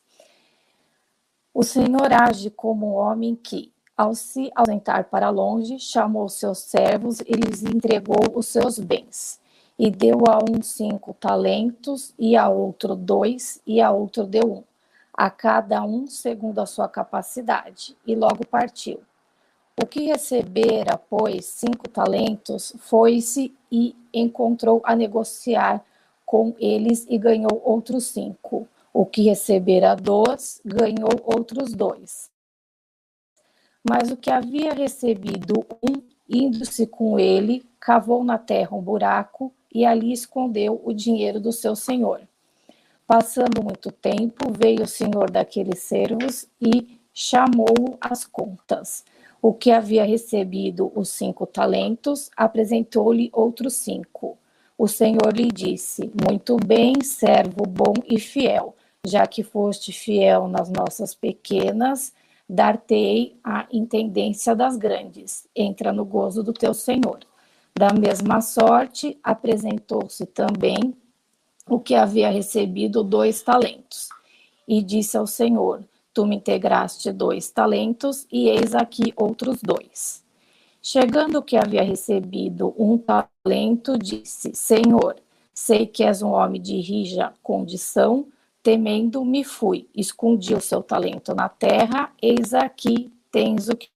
O Senhor age como um homem que, ao se ausentar para longe, chamou seus servos e lhes entregou os seus bens. E deu a um 5 talentos, e a outro 2, e a outro deu 1, a cada um segundo a sua capacidade, e logo partiu. O que recebera, pois, 5 talentos, foi-se e encontrou a negociar com eles e ganhou outros 5. O que recebera 2, ganhou outros 2. Mas o que havia recebido 1, indo-se com ele, cavou na terra um buraco e ali escondeu o dinheiro do seu senhor. Passando muito tempo, veio o senhor daqueles servos e chamou-o às contas. O que havia recebido os 5 talentos, apresentou-lhe outros 5. O Senhor lhe disse: muito bem, servo bom e fiel, já que foste fiel nas nossas pequenas, dar-te-ei a intendência das grandes. Entra no gozo do teu Senhor. Da mesma sorte, apresentou-se também o que havia recebido 2 talentos. E disse ao Senhor: tu me integraste 2 talentos, e eis aqui outros 2. Chegando o que havia recebido 1 talento, disse: Senhor, sei que és um homem de rija condição, temendo me fui, escondi o seu talento na terra, eis aqui tens o que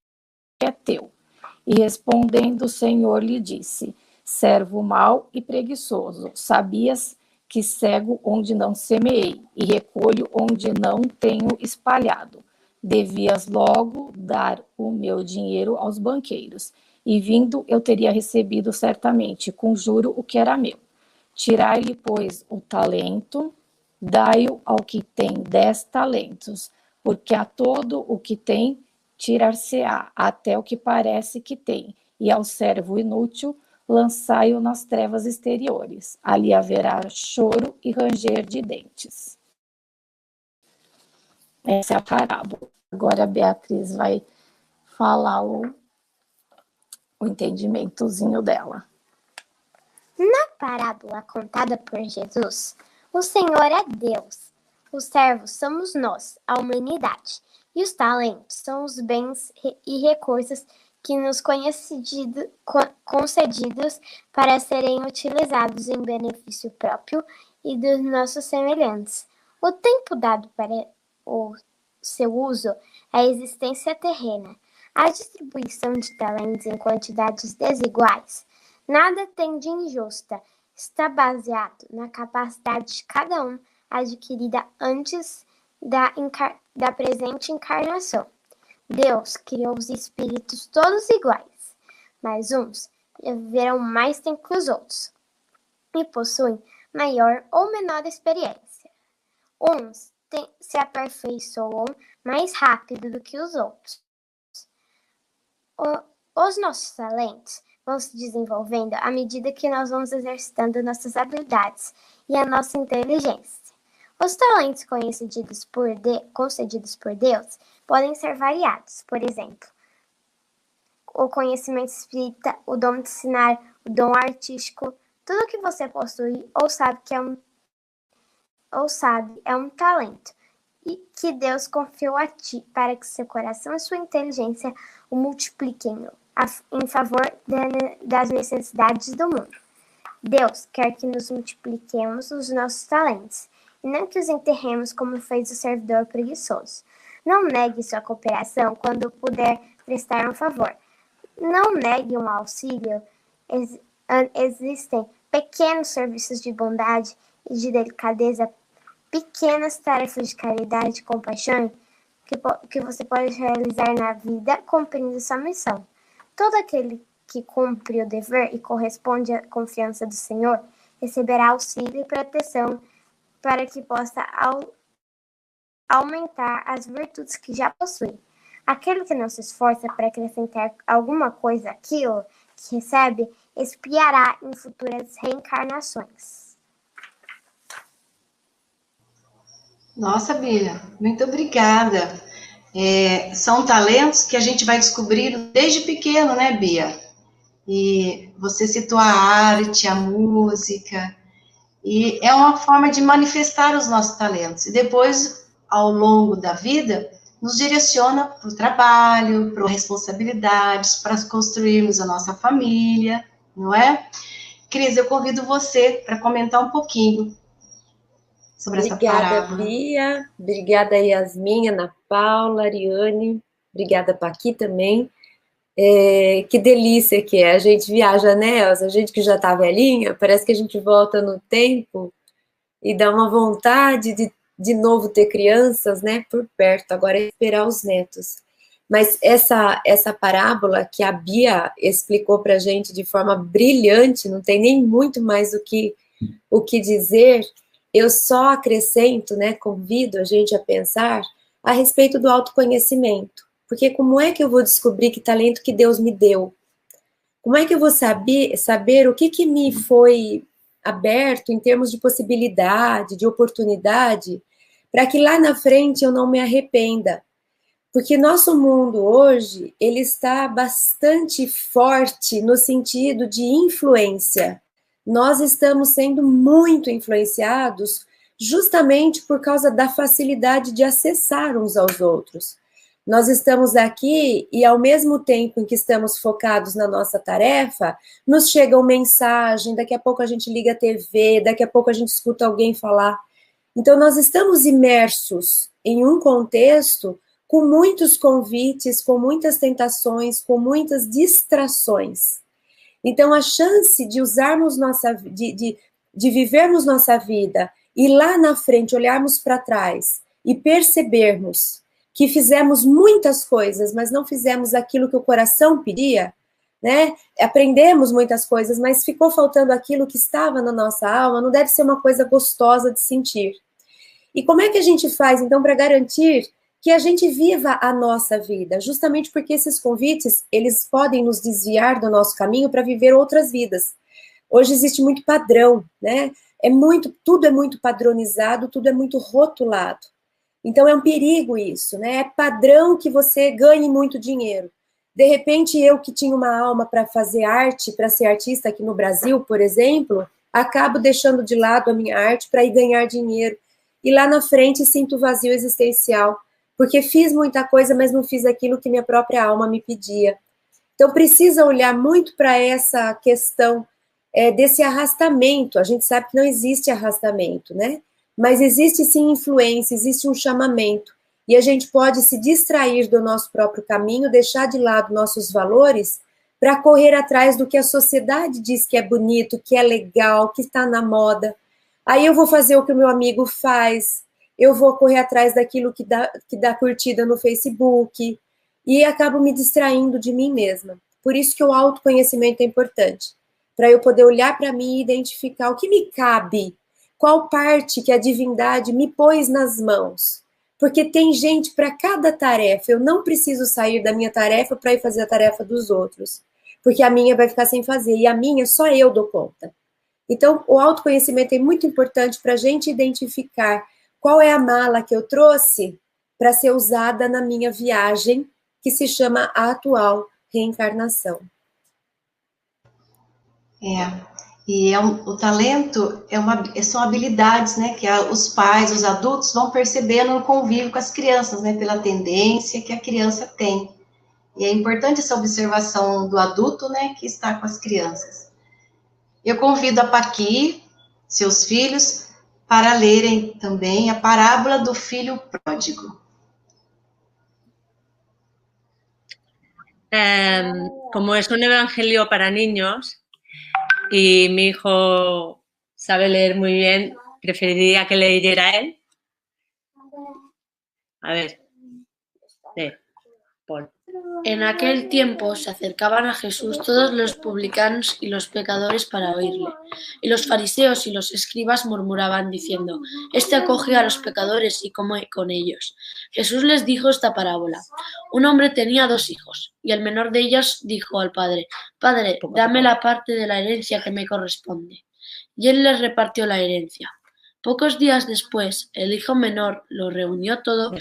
é teu. E respondendo o Senhor lhe disse: servo mau e preguiçoso, sabias que cego onde não semeei, e recolho onde não tenho espalhado. Devias logo dar o meu dinheiro aos banqueiros, e vindo eu teria recebido certamente com juro o que era meu. Tirai-lhe, pois, o talento, dai-o ao que tem 10 talentos, porque a todo o que tem tirar-se-á até o que parece que tem, e ao servo inútil lançai-o nas trevas exteriores. Ali haverá choro e ranger de dentes. Essa é a parábola. Agora a Beatriz vai falar o entendimentozinho dela. Na parábola contada por Jesus, o Senhor é Deus, os servos somos nós, a humanidade, e os talentos são os bens e recursos que nos concedidos para serem utilizados em benefício próprio e dos nossos semelhantes. O tempo dado para o seu uso é a existência terrena. A distribuição de talentos em quantidades desiguais nada tem de injusta. Está baseado na capacidade de cada um adquirida antes da presente encarnação. Deus criou os espíritos todos iguais, mas uns viveram mais tempo que os outros e possuem maior ou menor experiência. Uns se aperfeiçoam mais rápido do que os outros. Os nossos talentos vão se desenvolvendo à medida que nós vamos exercitando nossas habilidades e a nossa inteligência. Os talentos concedidos por Deus podem ser variados. Por exemplo, o conhecimento espírita, o dom de ensinar, o dom artístico, tudo que você possui ou sabe é um talento e que Deus confiou a ti para que seu coração e sua inteligência o multipliquem em favor das necessidades do mundo. Deus quer que nos multipliquemos os nossos talentos e não que os enterremos como fez o servidor preguiçoso. Não negue sua cooperação quando puder prestar um favor. Não negue um auxílio. Existem pequenos serviços de bondade e de delicadeza, pequenas tarefas de caridade e compaixão que você pode realizar na vida cumprindo sua missão. Todo aquele que cumpre o dever e corresponde à confiança do Senhor receberá auxílio e proteção para que possa aumentar as virtudes que já possui. Aquele que não se esforça para acrescentar alguma coisa àquilo que recebe, expiará em futuras reencarnações. Nossa, Bia, muito obrigada. São talentos que a gente vai descobrir desde pequeno, né, Bia? E você citou a arte, a música, e é uma forma de manifestar os nossos talentos. E depois, ao longo da vida, nos direciona para o trabalho, para responsabilidades, para construirmos a nossa família, não é? Cris, eu convido você para comentar um pouquinho sobre essa parábola. Obrigada, Bia. Obrigada, Yasmin, Ana Paula, Ariane. Obrigada, Paqui, também. Que delícia que é. A gente viaja, né, Elza? A gente que já tá velhinha, parece que a gente volta no tempo e dá uma vontade de novo ter crianças, né, por perto. Agora é esperar os netos. Mas essa parábola que a Bia explicou pra gente de forma brilhante, não tem nem muito mais o que dizer. Eu só acrescento, né, convido a gente a pensar a respeito do autoconhecimento. Porque como é que eu vou descobrir que talento que Deus me deu? Como é que eu vou saber o que me foi aberto em termos de possibilidade, de oportunidade, para que lá na frente eu não me arrependa? Porque nosso mundo hoje, ele está bastante forte no sentido de influência. Nós estamos sendo muito influenciados justamente por causa da facilidade de acessar uns aos outros. Nós estamos aqui e, ao mesmo tempo em que estamos focados na nossa tarefa, nos chegam mensagens, daqui a pouco a gente liga a TV, daqui a pouco a gente escuta alguém falar. Então, nós estamos imersos em um contexto com muitos convites, com muitas tentações, com muitas distrações. Então, a chance de usarmos de vivermos nossa vida e lá na frente olharmos para trás e percebermos que fizemos muitas coisas, mas não fizemos aquilo que o coração pedia, né? Aprendemos muitas coisas, mas ficou faltando aquilo que estava na nossa alma, não deve ser uma coisa gostosa de sentir. E como é que a gente faz, então, para garantir que a gente viva a nossa vida? Justamente porque esses convites, eles podem nos desviar do nosso caminho para viver outras vidas. Hoje existe muito padrão, né? Tudo é muito padronizado, tudo é muito rotulado. Então, é um perigo isso, né? É padrão que você ganhe muito dinheiro. De repente, eu que tinha uma alma para fazer arte, para ser artista aqui no Brasil, por exemplo, acabo deixando de lado a minha arte para ir ganhar dinheiro. E lá na frente sinto vazio existencial, porque fiz muita coisa, mas não fiz aquilo que minha própria alma me pedia. Então, precisa olhar muito para essa questão desse arrastamento. A gente sabe que não existe arrastamento, né? Mas existe sim influência, existe um chamamento. E a gente pode se distrair do nosso próprio caminho, deixar de lado nossos valores, para correr atrás do que a sociedade diz que é bonito, que é legal, que está na moda. Aí eu vou fazer o que o meu amigo faz, eu vou correr atrás daquilo que dá curtida no Facebook, e acabo me distraindo de mim mesma. Por isso que o autoconhecimento é importante, para eu poder olhar para mim e identificar o que me cabe, qual parte que a divindade me pôs nas mãos. Porque tem gente para cada tarefa. Eu não preciso sair da minha tarefa para ir fazer a tarefa dos outros. Porque a minha vai ficar sem fazer. E a minha só eu dou conta. Então, o autoconhecimento é muito importante para a gente identificar qual é a mala que eu trouxe para ser usada na minha viagem, que se chama a atual reencarnação. O talento são habilidades, né, que os pais, os adultos vão percebendo no convívio com as crianças, né, pela tendência que a criança tem. E é importante essa observação do adulto, né, que está com as crianças. Eu convido a Paqui, seus filhos, para lerem também a parábola do filho pródigo. Como es un evangelio para niños y mi hijo sabe leer muy bien, preferiría que leyera él. A ver, Paul. En aquel tiempo se acercaban a Jesús todos los publicanos y los pecadores para oírle. Y los fariseos y los escribas murmuraban diciendo: Este acoge a los pecadores y come con ellos. Jesús les dijo esta parábola. Un hombre tenía 2 hijos, y el menor de ellos dijo al padre: Padre, dame la parte de la herencia que me corresponde. Y él les repartió la herencia. Pocos días después, el hijo menor lo reunió todo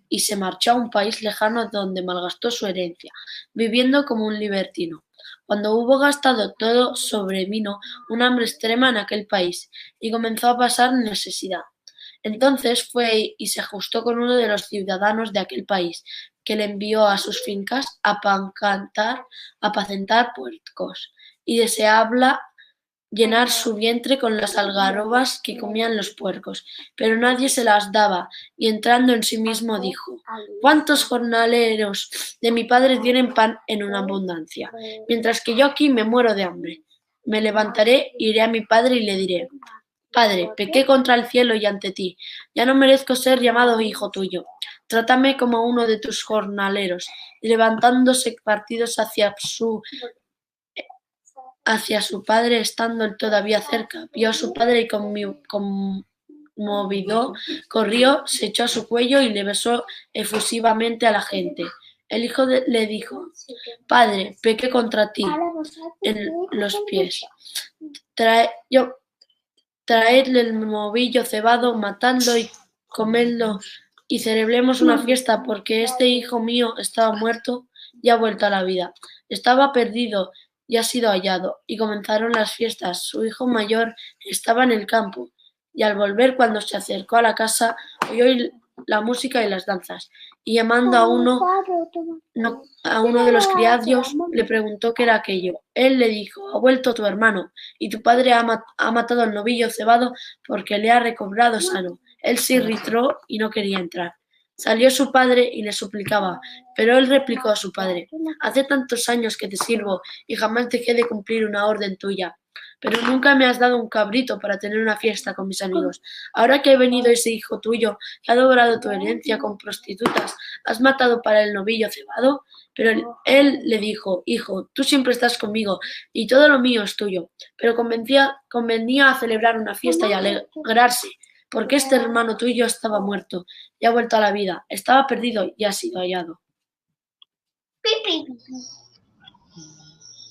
y se marchó a un país lejano donde malgastó su herencia, viviendo como un libertino. Cuando hubo gastado todo, sobrevino un hambre extrema en aquel país y comenzó a pasar necesidad. Entonces fue y se ajustó con uno de los ciudadanos de aquel país, que le envió a sus fincas a apacentar puercos, y deseaba llenar su vientre con las algarrobas que comían los puercos, pero nadie se las daba, y entrando en sí mismo dijo: ¿Cuántos jornaleros de mi padre tienen pan en una abundancia, mientras que yo aquí me muero de hambre? Me levantaré, iré a mi padre y le diré: Padre, pequé contra el cielo y ante ti, ya no merezco ser llamado hijo tuyo. Trátame como uno de tus jornaleros. Y levantándose partidos hacia su padre, estando él todavía cerca, vio a su padre y conmovido, corrió, se echó a su cuello y le besó efusivamente a la gente. El hijo le dijo: Padre, pequé contra ti en los pies. Traedle el novillo cebado, matadlo y comedlo, y celebremos una fiesta, porque este hijo mío estaba muerto y ha vuelto a la vida. Estaba perdido y ha sido hallado. Y comenzaron las fiestas. Su hijo mayor estaba en el campo, y al volver, cuando se acercó a la casa, oyó la música y las danzas, y llamando a uno de los criados, le preguntó qué era aquello. Él le dijo: Ha vuelto tu hermano, y tu padre ha matado al novillo cebado, porque le ha recobrado sano. Él se irritó y no quería entrar. Salió su padre y le suplicaba, pero él replicó a su padre: Hace tantos años que te sirvo y jamás dejé de cumplir una orden tuya, pero nunca me has dado un cabrito para tener una fiesta con mis amigos. Ahora que ha venido ese hijo tuyo que ha devorado tu herencia con prostitutas, ¿has matado para el novillo cebado? Pero él le dijo: Hijo, tú siempre estás conmigo y todo lo mío es tuyo. Pero convenía a celebrar una fiesta y alegrarse, porque este hermano tuyo estaba muerto y ha vuelto a la vida, estaba perdido y ha sido hallado.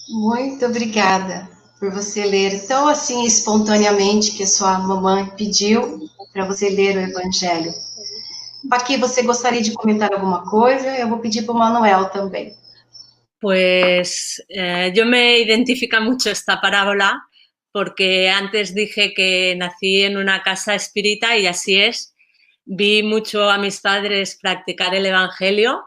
Muito obrigada por você ler tão assim espontaneamente que a sua mamãe pediu para você ler o Evangelho. Paqui, você gostaria de comentar alguma coisa? Eu vou pedir para o Manuel também. Pues yo me identifica mucho esta parábola, porque antes dije que nací en una casa espírita y así es. Vi mucho a mis padres practicar el Evangelio,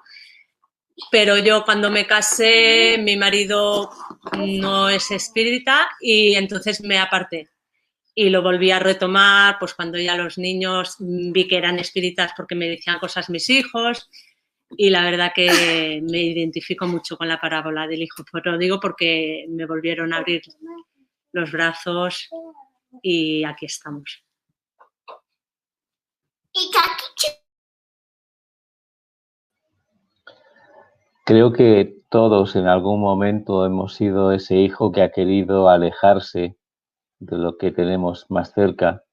pero yo cuando me casé, mi marido no es espírita y entonces me aparté. Y lo volví a retomar pues cuando ya los niños vi que eran espíritas, porque me decían cosas mis hijos, y la verdad que me identifico mucho con la parábola del hijo pródigo, porque me volvieron a abrir los brazos y aquí estamos. Creo que todos en algún momento hemos sido ese hijo que ha querido alejarse de lo que tenemos más cerca,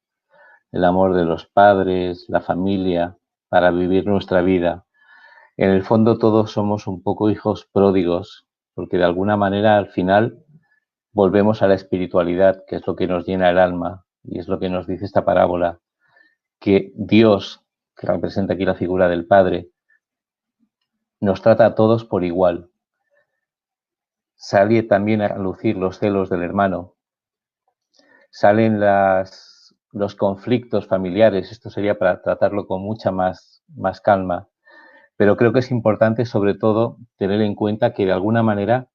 el amor de los padres, la familia, para vivir nuestra vida. En el fondo todos somos un poco hijos pródigos, porque de alguna manera al final volvemos a la espiritualidad, que es lo que nos llena el alma, y es lo que nos dice esta parábola, que Dios, que representa aquí la figura del Padre, nos trata a todos por igual. sale también a lucir los celos del hermano, salen los conflictos familiares, esto sería para tratarlo con mucha más calma, pero creo que es importante sobre todo tener en cuenta que de alguna manera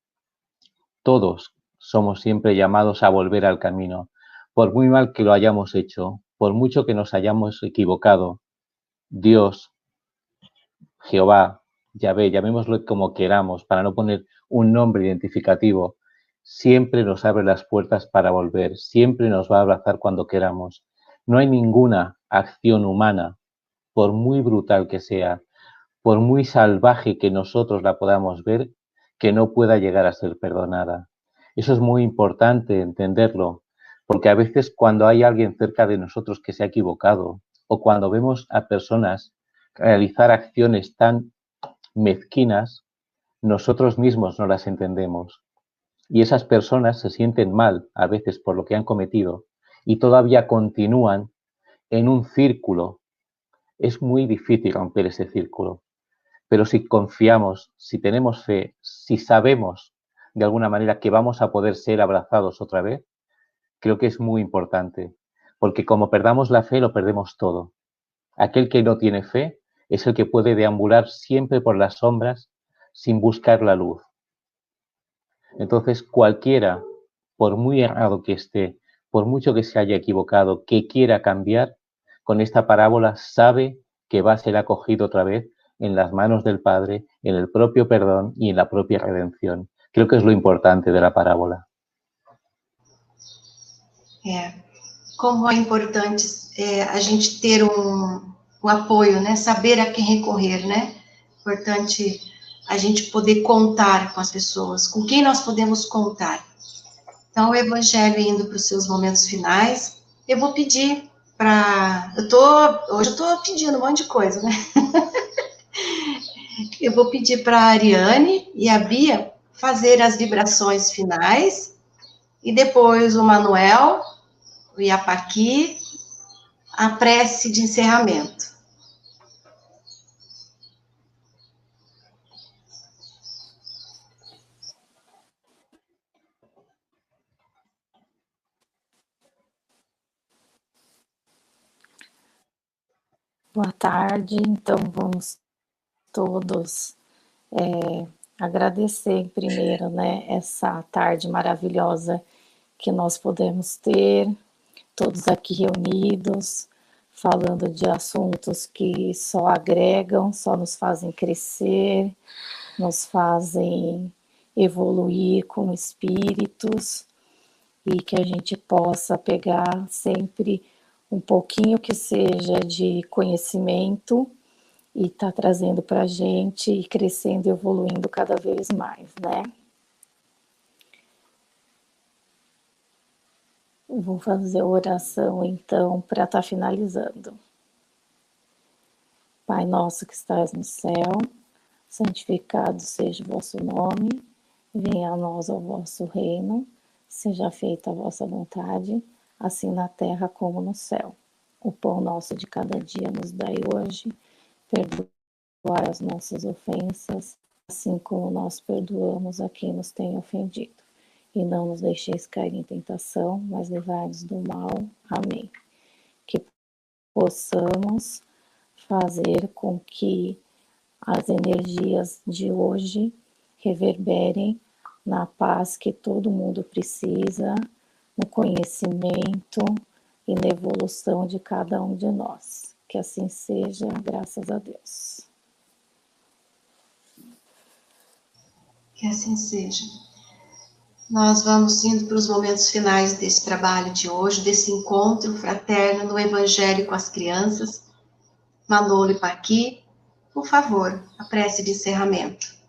todos somos siempre llamados a volver al camino, por muy mal que lo hayamos hecho, por mucho que nos hayamos equivocado. Dios, Jehová, Yahvé, llamémoslo como queramos, para no poner un nombre identificativo, siempre nos abre las puertas para volver, siempre nos va a abrazar cuando queramos. No hay ninguna acción humana, por muy brutal que sea, por muy salvaje que nosotros la podamos ver, que no pueda llegar a ser perdonada. Eso es muy importante entenderlo, porque a veces cuando hay alguien cerca de nosotros que se ha equivocado, o cuando vemos a personas realizar acciones tan mezquinas, nosotros mismos no las entendemos. Y esas personas se sienten mal a veces por lo que han cometido y todavía continúan en un círculo. Es muy difícil romper ese círculo. Pero si confiamos, si tenemos fe, si sabemos de alguna manera que vamos a poder ser abrazados otra vez, creo que es muy importante. Porque como perdamos la fe, lo perdemos todo. Aquel que no tiene fe es el que puede deambular siempre por las sombras sin buscar la luz. Entonces, cualquiera, por muy errado que esté, por mucho que se haya equivocado, que quiera cambiar, con esta parábola sabe que va a ser acogido otra vez en las manos del Padre, en el propio perdón y en la propia redención. Creo que es lo importante de la parábola. Como é importante a gente ter um apoio, né? Saber a quem recorrer, né? Importante a gente poder contar com as pessoas, com quem nós podemos contar. Então, o Evangelho indo para os seus momentos finais, eu vou pedir para... Hoje eu estou pedindo um monte de coisa, né? Eu vou pedir para a Ariane e a Bia fazer as vibrações finais e depois o Manuel, o Iapaqui, a prece de encerramento. Boa tarde, então vamos todos agradecer primeiro, né, essa tarde maravilhosa que nós podemos ter, todos aqui reunidos, falando de assuntos que só agregam, só nos fazem crescer, nos fazem evoluir como espíritos e que a gente possa pegar sempre um pouquinho que seja de conhecimento e tá trazendo para a gente e crescendo e evoluindo cada vez mais, né? Vou fazer a oração, então, para estar finalizando. Pai nosso que estás no céu, santificado seja o vosso nome, venha a nós o vosso reino, seja feita a vossa vontade, assim na terra como no céu. O pão nosso de cada dia nos dai hoje, perdoai as nossas ofensas, assim como nós perdoamos a quem nos tem ofendido. E não nos deixeis cair em tentação, mas livrai-nos do mal. Amém. Que possamos fazer com que as energias de hoje reverberem na paz que todo mundo precisa, no conhecimento e na evolução de cada um de nós. Que assim seja, graças a Deus. Que assim seja. Nós vamos indo para os momentos finais desse trabalho de hoje, desse encontro fraterno no Evangelho com as crianças. Manolo e Paqui, por favor, a prece de encerramento.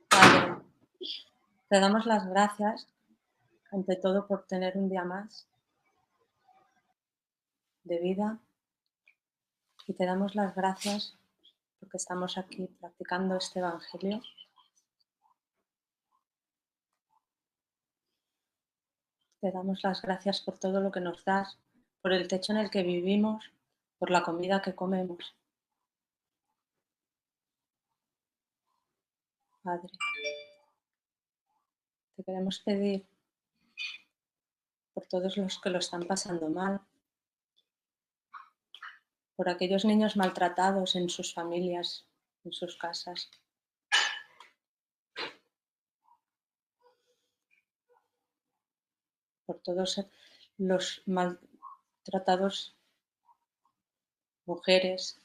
Padre, te damos las gracias, ante todo, por tener un día más de vida y te damos las gracias porque estamos aquí practicando este Evangelio. Te damos las gracias por todo lo que nos das, por el techo en el que vivimos, por la comida que comemos. Padre, te queremos pedir por todos los que lo están pasando mal, por aquellos niños maltratados en sus familias, en sus casas. Por todos los maltratados mujeres.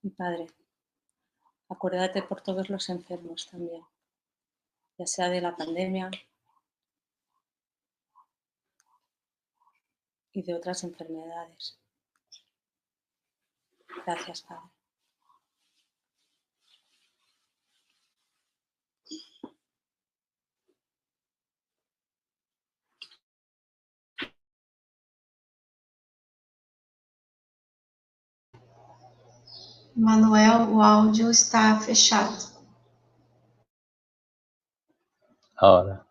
Mi Padre, acuérdate por todos los enfermos también, ya sea de la pandemia y de otras enfermedades. Gracias, Padre. Manuel, o áudio está fechado. Ahora.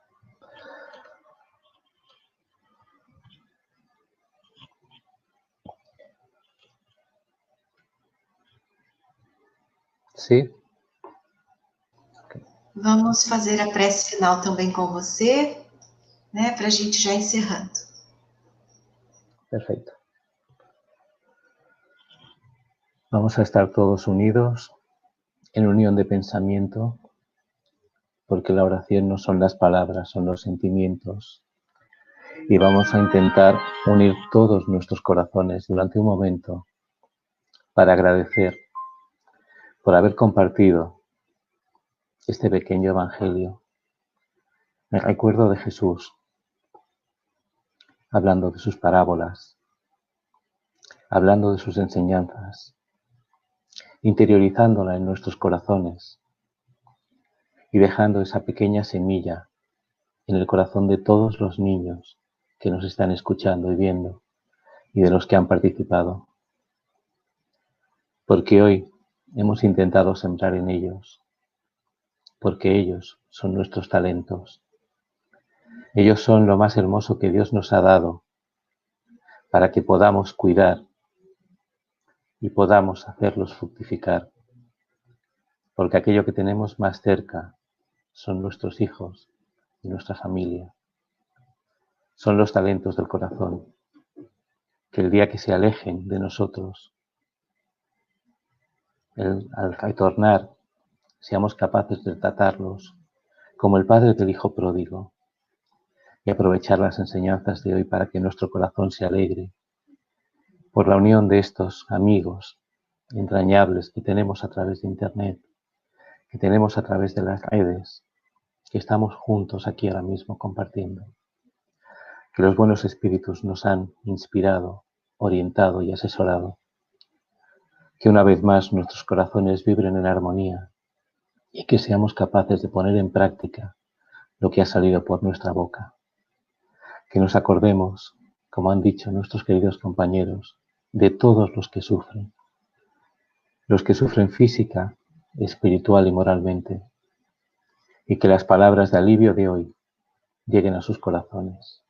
Sim? Vamos fazer a prece final também com você, né, para a gente já encerrando. Perfecto. Vamos a estar todos unidos en unión de pensamiento, porque la oración no son las palabras, son los sentimientos. Y vamos a intentar unir todos nuestros corazones durante un momento para agradecer por haber compartido este pequeño evangelio. Me recuerdo de Jesús hablando de sus parábolas, hablando de sus enseñanzas, interiorizándola en nuestros corazones y dejando esa pequeña semilla en el corazón de todos los niños que nos están escuchando y viendo y de los que han participado. Porque hoy hemos intentado sembrar en ellos, porque ellos son nuestros talentos. Ellos son lo más hermoso que Dios nos ha dado para que podamos cuidar y podamos hacerlos fructificar. Porque aquello que tenemos más cerca son nuestros hijos y nuestra familia. Son los talentos del corazón, que el día que se alejen de nosotros, al retornar, seamos capaces de tratarlos como el padre del hijo pródigo y aprovechar las enseñanzas de hoy para que nuestro corazón se alegre por la unión de estos amigos entrañables que tenemos a través de Internet, que tenemos a través de las redes, que estamos juntos aquí ahora mismo compartiendo. Que los buenos espíritus nos han inspirado, orientado y asesorado. Que una vez más nuestros corazones vibren en armonía y que seamos capaces de poner en práctica lo que ha salido por nuestra boca. Que nos acordemos, como han dicho nuestros queridos compañeros, de todos los que sufren física, espiritual y moralmente, y que las palabras de alivio de hoy lleguen a sus corazones.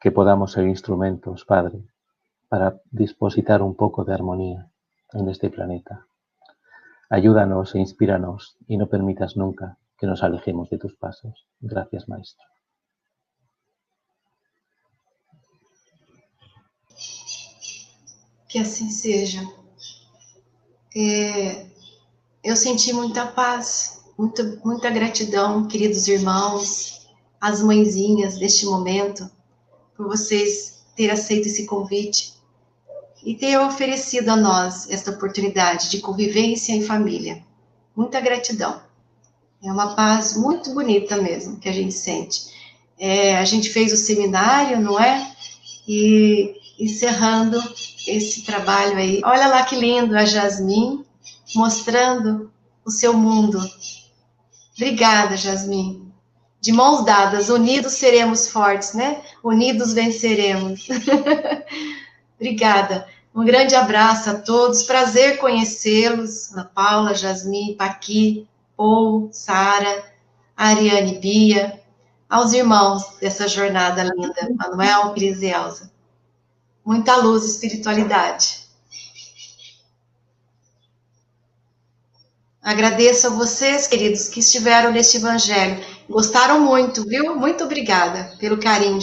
Que podamos ser instrumentos, Padre, para depositar un poco de armonía en este planeta. Ayúdanos e inspíranos y no permitas nunca que nos alejemos de tus pasos. Gracias, Maestro. Que assim seja. Eu senti muita paz, muita gratidão, queridos irmãos, as mãezinhas deste momento, por vocês terem aceito esse convite e ter oferecido a nós esta oportunidade de convivência em família. Muita gratidão. É uma paz muito bonita mesmo que a gente sente. A gente fez o seminário, não é? E encerrando esse trabalho aí. Olha lá que lindo a Jasmine mostrando o seu mundo. Obrigada, Jasmine. De mãos dadas, unidos seremos fortes, né? Unidos venceremos. Obrigada. Um grande abraço a todos. Prazer conhecê-los. Ana Paula, Jasmine, Paqui, Paul, Sara, a Ariane Bia, aos irmãos dessa jornada linda, Manuel, Cris e Elza. Muita luz e espiritualidade. Agradeço a vocês, queridos, que estiveram neste evangelho. Gostaram muito, viu? Muito obrigada pelo carinho.